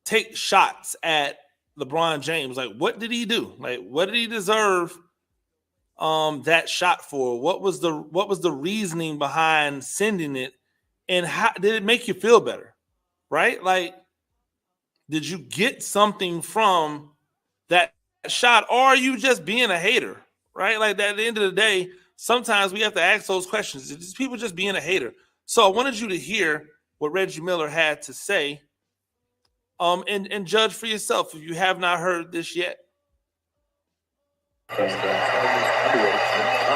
take shots at LeBron James. Like, what did he do? Like, what did he deserve that shot for? What was the reasoning behind sending it, and how did it make you feel better? Right? Like, did you get something from that shot, or are you just being a hater? Right? Like, at the end of the day, sometimes we have to ask those questions. Is people just being a hater? So I wanted you to hear what Reggie Miller had to say, and judge for yourself if you have not heard this yet. I'm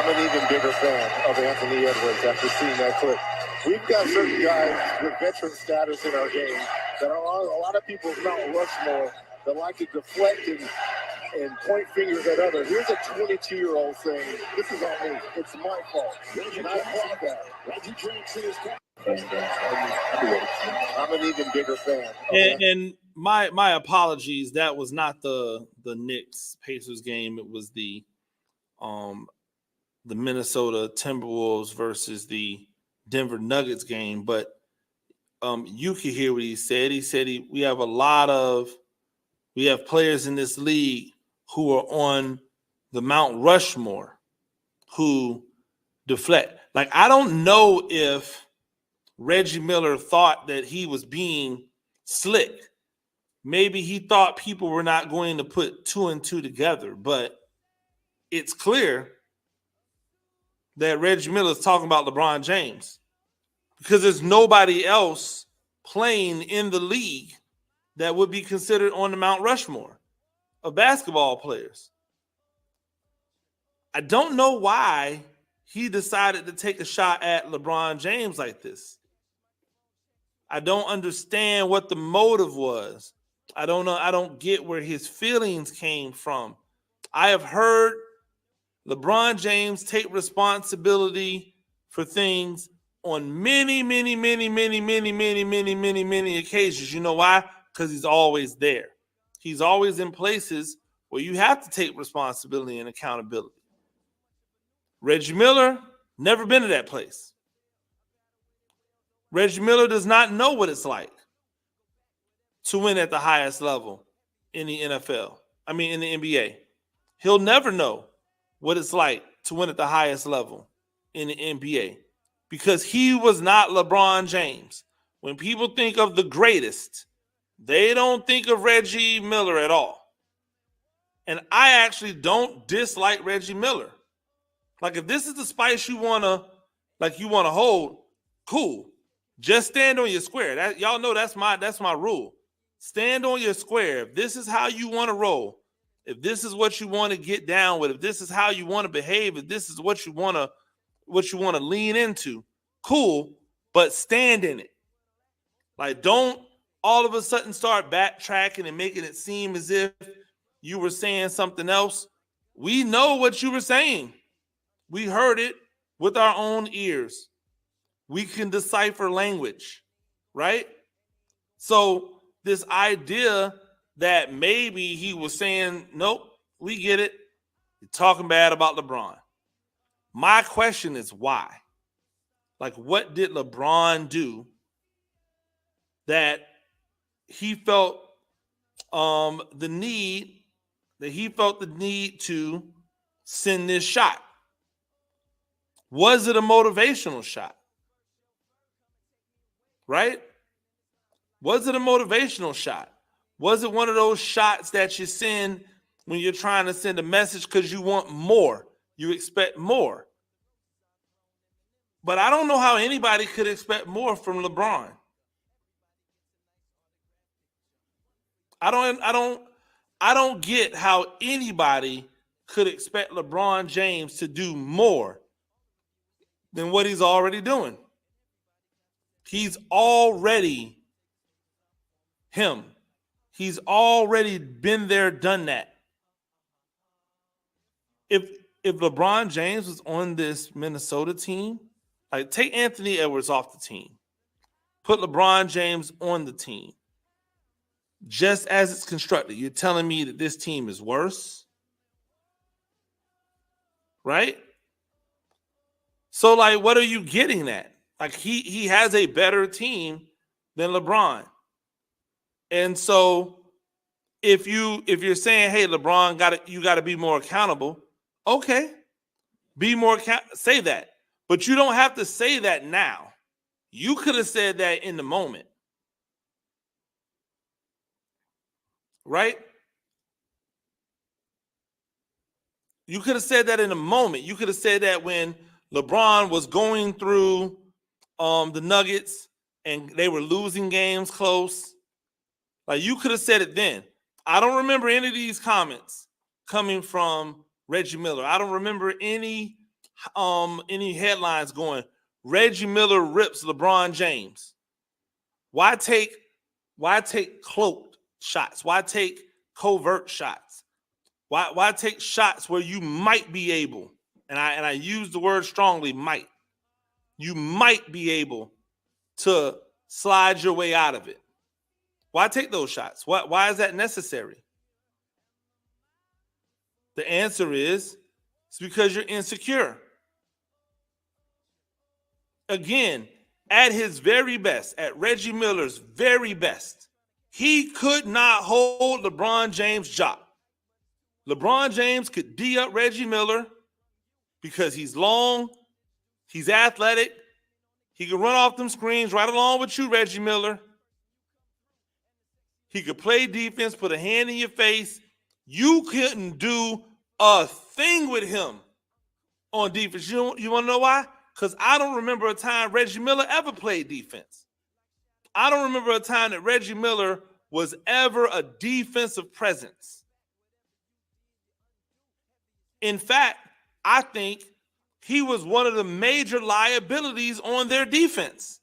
an even bigger fan of Anthony Edwards after seeing that clip. We've got certain guys with veteran status in our game that are on a lot of people's Mount Rushmore that like to deflect and point fingers at others. Here's a 22-year-old saying, "This is on me. It's my fault." And I applaud that. I'm an even bigger fan. And my apologies. That was not the Knicks Pacers game. It was the Minnesota Timberwolves versus the Denver Nuggets game. But you could hear what he said. He said we have players in this league who are on the Mount Rushmore who deflect. Like, I don't know if Reggie Miller thought that he was being slick. Maybe he thought people were not going to put two and two together, but it's clear that Reggie Miller is talking about LeBron James because there's nobody else playing in the league that would be considered on the Mount Rushmore of basketball players. I don't know why he decided to take a shot at LeBron James like this. I don't understand what the motive was. I don't know. I don't get where his feelings came from. I have heard LeBron James take responsibility for things on many occasions. You know why? Because he's always there. He's always in places where you have to take responsibility and accountability. Reggie Miller, never been to that place. Reggie Miller does not know what it's like to win at the highest level in the NFL. I mean, in the NBA. He'll never know what it's like to win at the highest level in the NBA because he was not LeBron James. When people think of the greatest, they don't think of Reggie Miller at all. And I actually don't dislike Reggie Miller. Like, if this is the spice you want to hold, cool. Just stand on your square. That, y'all know that's my rule. Stand on your square. If this is how you want to roll, if this is what you want to get down with, if this is how you want to behave, if this is what you want to lean into, cool, but stand in it. Like, don't all of a sudden start backtracking and making it seem as if you were saying something else. We know what you were saying. We heard it with our own ears. We can decipher language, right? So this idea that maybe he was saying, nope, we get it. You're talking bad about LeBron. My question is why? Like, what did LeBron do that he felt the need to send this shot? Was it a motivational shot? right? Was it a motivational shot? Was it one of those shots that you send when you're trying to send a message because you want more? You expect more. But I don't know how anybody could expect more from LeBron. I don't get how anybody could expect LeBron James to do more than what he's already doing. He's already him. He's already been there, done that. If LeBron James was on this Minnesota team, like take Anthony Edwards off the team, put LeBron James on the team, just as it's constructed, you're telling me that this team is worse? Right? So, like, what are you getting at? Like, he has a better team than LeBron. And so if you're saying, hey, LeBron, you got to be more accountable, okay. Be more say that. But you don't have to say that now. You could have said that in the moment. Right? You could have said that in a moment. You could have said that when LeBron was going through the Nuggets and they were losing games close. Like, you could have said it then. I don't remember any of these comments coming from Reggie Miller. I don't remember any headlines going, Reggie Miller rips LeBron James. Why take cloaked shots? Why take covert shots? Why take shots where you might be able, and I use the word strongly, might. You might be able to slide your way out of it. Why take those shots? Why is that necessary? The answer is it's because you're insecure. Again, at his very best, at Reggie Miller's very best, he could not hold LeBron James' job. LeBron James could D up Reggie Miller because he's long, he's athletic, he could run off them screens right along with you, Reggie Miller. He could play defense, put a hand in your face. You couldn't do a thing with him on defense. You want to know why? Because I don't remember a time Reggie Miller ever played defense. I don't remember a time that Reggie Miller was ever a defensive presence. In fact, I think he was one of the major liabilities on their defense.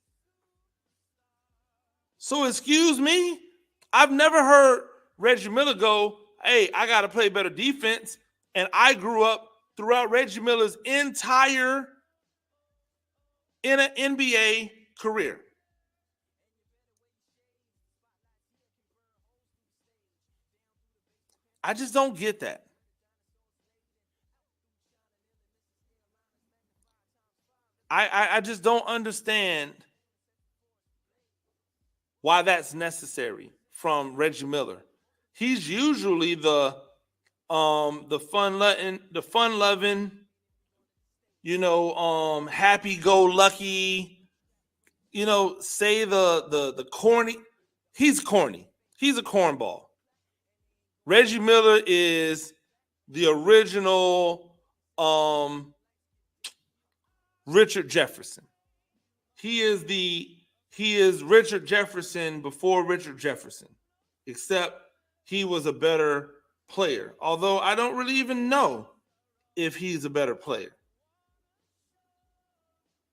So excuse me, I've never heard Reggie Miller go, hey, I got to play better defense. And I grew up throughout Reggie Miller's entire NBA career. I just don't get that. I just don't understand why that's necessary from Reggie Miller. He's usually the fun-loving, happy-go-lucky, say the corny. He's corny. He's a cornball. Reggie Miller is the original Richard Jefferson. He is Richard Jefferson before Richard Jefferson, except he was a better player. Although I don't really even know if he's a better player.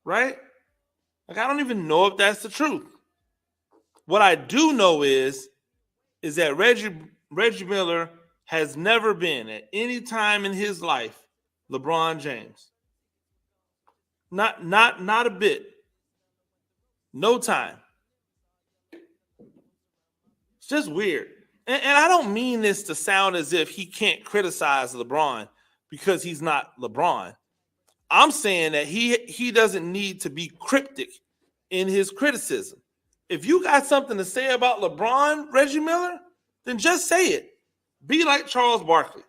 Right? Like, I don't even know if that's the truth. What I do know is that Reggie Miller has never been at any time in his life LeBron James. Not a bit. No time. It's just weird. And I don't mean this to sound as if he can't criticize LeBron because he's not LeBron. I'm saying that he doesn't need to be cryptic in his criticism. If you got something to say about LeBron, Reggie Miller, then just say it. Be like Charles Barkley.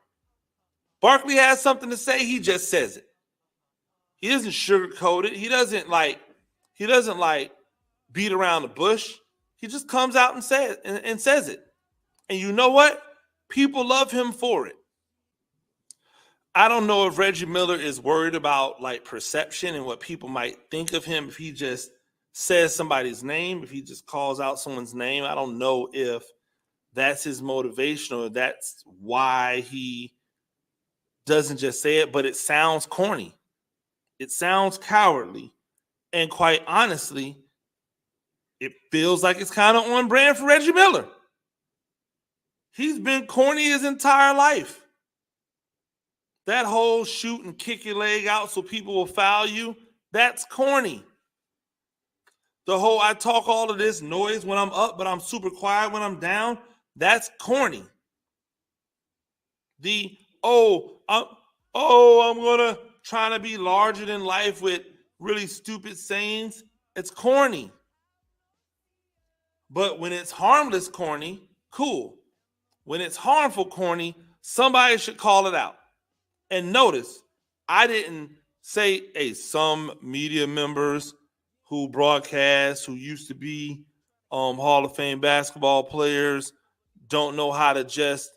Barkley has something to say, he just says it. He doesn't sugarcoat it. He doesn't beat around the bush. He just comes out and says it. And you know what? People love him for it. I don't know if Reggie Miller is worried about like perception and what people might think of him if he just says somebody's name, if he just calls out someone's name. I don't know if that's his motivation or that's why he doesn't just say it, but it sounds corny. It sounds cowardly. And quite honestly, it feels like it's kind of on brand for Reggie Miller. He's been corny his entire life. That whole shoot and kick your leg out so people will foul you, that's corny. The whole I talk all of this noise when I'm up, but I'm super quiet when I'm down, that's corny. The, I'm going to try to be larger than life with really stupid sayings, it's corny. But when it's harmless corny, cool. When it's harmful corny, somebody should call it out. And notice, I didn't say, hey, some media members who broadcast, who used to be Hall of Fame basketball players, don't know how to just,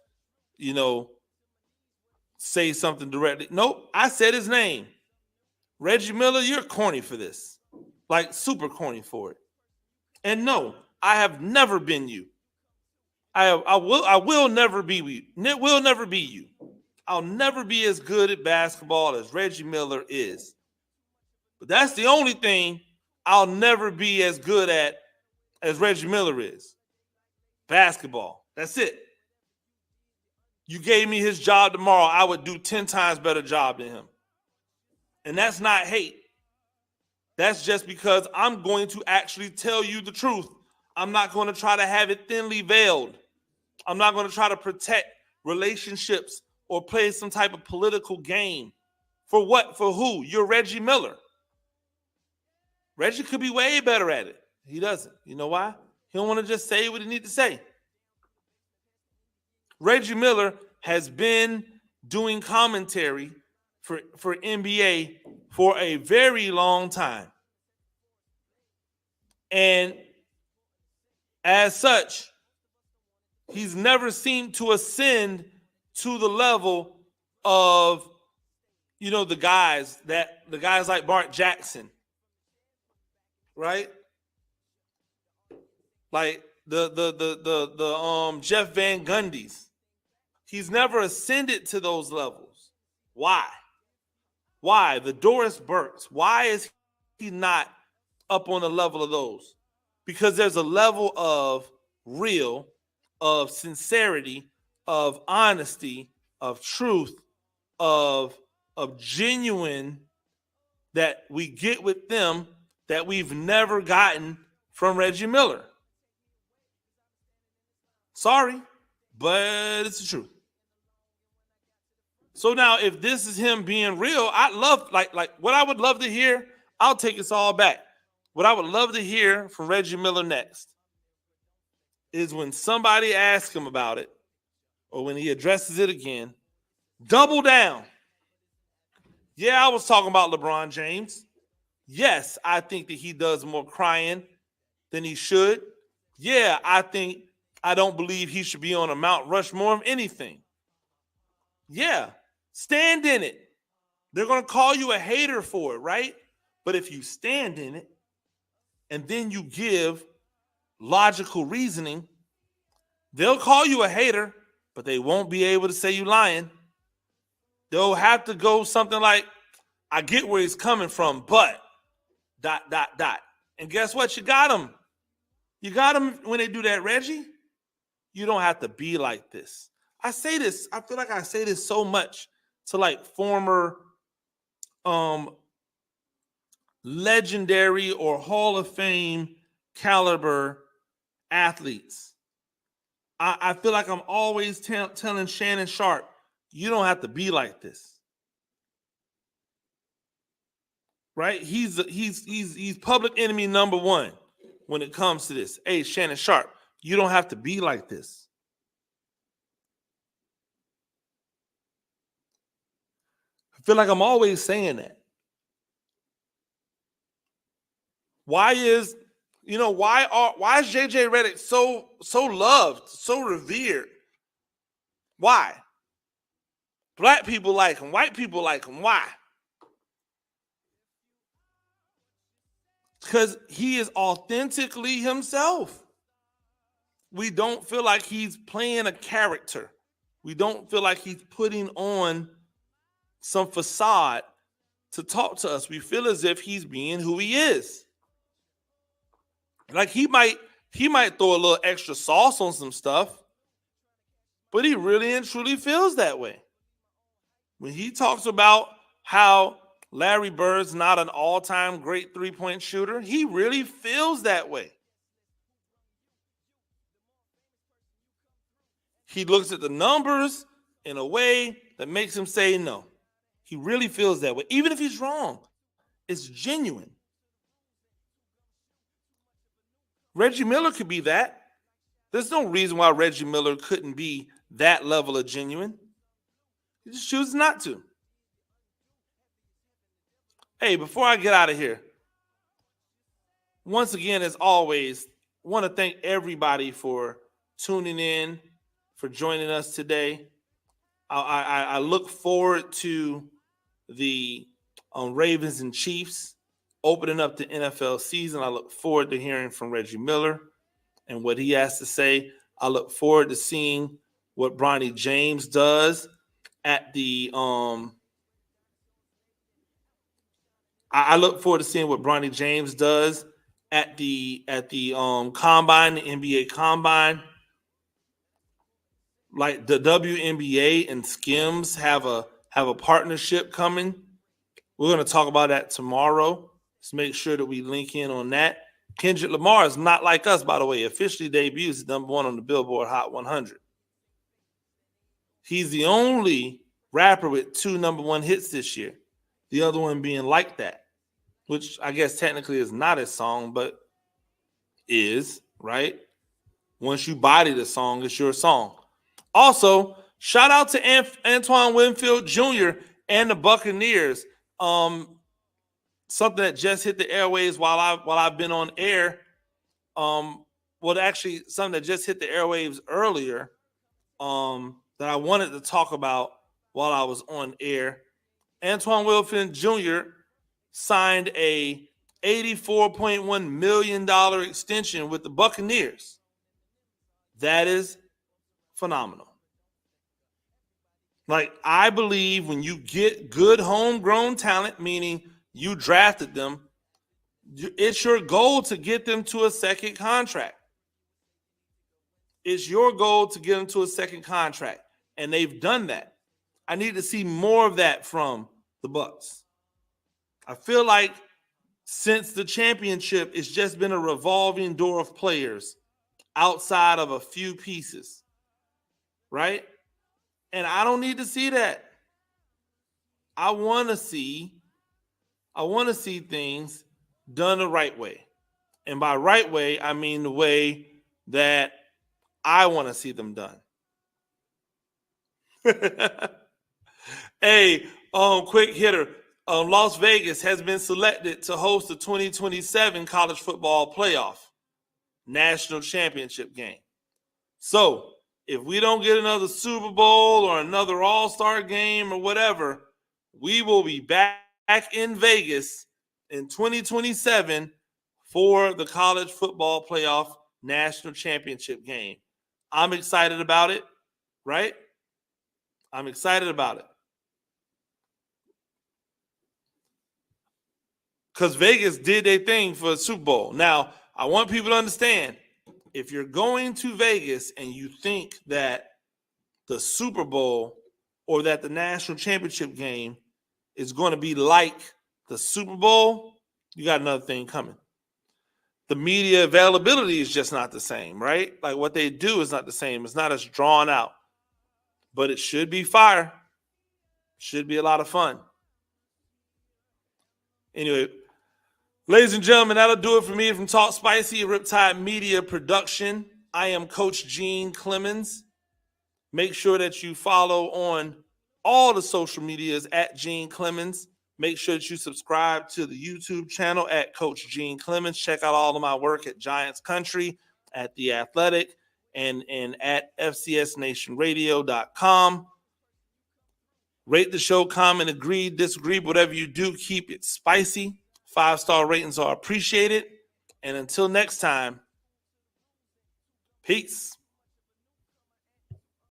say something directly. Nope, I said his name. Reggie Miller, you're corny for this. Like super corny for it. And no, I have never been you. I will never be you. It will never be you. I'll never be as good at basketball as Reggie Miller is. But that's the only thing I'll never be as good at as Reggie Miller is. Basketball. That's it. You gave me his job tomorrow, I would do 10 times better job than him. And that's not hate. That's just because I'm going to actually tell you the truth. I'm not going to try to have it thinly veiled. I'm not going to try to protect relationships or play some type of political game. For what? For who? You're Reggie Miller. Reggie could be way better at it. He doesn't. You know why? He don't want to just say what he needs to say. Reggie Miller has been doing commentary for NBA for a very long time. And as such, he's never seemed to ascend to the level of, the guys like Bart Jackson, right? Like the Jeff Van Gundy's. He's never ascended to those levels. Why? Why? The Doris Burks. Why is he not up on the level of those? Because there's a level of real, of sincerity, of honesty, of truth, of genuine that we get with them that we've never gotten from Reggie Miller. Sorry, but it's the truth. So now if this is him being real, I love like what I would love to hear, I'll take this all back. What I would love to hear from Reggie Miller next is when somebody asks him about it or when he addresses it again, double down. Yeah, I was talking about LeBron James. Yes, I think that he does more crying than he should. Yeah, I don't believe he should be on a Mount Rushmore of anything. Yeah, stand in it. They're going to call you a hater for it, right? But if you stand in it and then you give logical reasoning, they'll call you a hater, but they won't be able to say you lying. They'll have to go something like, I get where he's coming from, but ... And guess what? You got him. You got him when they do that, Reggie. You don't have to be like this. I say this, I feel like I say this so much to like former legendary or Hall of Fame caliber athletes. I feel like I'm always telling Shannon Sharpe, you don't have to be like this. Right? He's public enemy number one when it comes to this. Hey, Shannon Sharpe, you don't have to be like this. I feel like I'm always saying that. Why is, You know, why is JJ Redick so loved, so revered? Why? Black people like him, white people like him. Why? Because he is authentically himself. We don't feel like he's playing a character. We don't feel like he's putting on some facade to talk to us. We feel as if he's being who he is. Like he might throw a little extra sauce on some stuff, but he really and truly feels that way. When he talks about how Larry Bird's not an all-time great three-point shooter, he really feels that way. He looks at the numbers in a way that makes him say no. He really feels that way. Even if he's wrong, it's genuine. Reggie Miller could be that. There's no reason why Reggie Miller couldn't be that level of genuine. He just chooses not to. Hey, before I get out of here, once again, as always, I want to thank everybody for tuning in, for joining us today. I look forward to the Ravens and Chiefs opening up the NFL season. I look forward to hearing from Reggie Miller and what he has to say. I look forward to seeing what Bronny James does at the I look forward to seeing what Bronny James does at the combine, the NBA combine. Like the WNBA and Skims have a partnership coming. We're going to talk about that tomorrow. Let's make sure that we link in on that. Kendrick Lamar is not like us, by the way. Officially debuts at #1 on the Billboard Hot 100. He's the only rapper with 2 #1 hits this year. The other one being Like That, which I guess technically is not his song, but is, right? Once you body the song, it's your song. Also, shout out to Antoine Winfield Jr. and the Buccaneers. Something that just hit the airwaves while I've been on air. Actually, something that just hit the airwaves earlier that I wanted to talk about while I was on air. Antoine Winfield Jr. signed a $84.1 million extension with the Buccaneers. That is phenomenal. Like, I believe when you get good homegrown talent, meaning you drafted them, it's your goal to get them to a second contract. It's your goal to get them to a second contract, and they've done that. I need to see more of that from the Bucs. I feel like since the championship, it's just been a revolving door of players outside of a few pieces, right? And I don't need to see that. I want to see things done the right way. And by right way, I mean the way that I want to see them done. Hey, quick hitter. Las Vegas has been selected to host the 2027 college football playoff national championship game. So if we don't get another Super Bowl or another All-Star game or whatever, we will be back in Vegas in 2027 for the college football playoff national championship game. I'm excited about it, right? I'm excited about it. Because Vegas did their thing for the Super Bowl. Now, I want people to understand, if you're going to Vegas and you think that the Super Bowl or that the national championship game is going to be like the Super Bowl, you got another thing coming. The media availability is just not the same, right? Like what they do is not the same. It's not as drawn out. But it should be fire. Should be a lot of fun. Anyway, ladies and gentlemen, that'll do it for me from Talk Spicy, a Riptide Media production. I am Coach Gene Clemens. Make sure that you follow on all the social medias at Gene Clemens. Make sure that you subscribe to the YouTube channel at Coach Gene Clemens. Check out all of my work at Giants Country, at The Athletic, and at FCSNationRadio.com. Rate the show, comment, agree, disagree, whatever you do, keep it spicy. 5-star ratings are appreciated. And until next time, peace.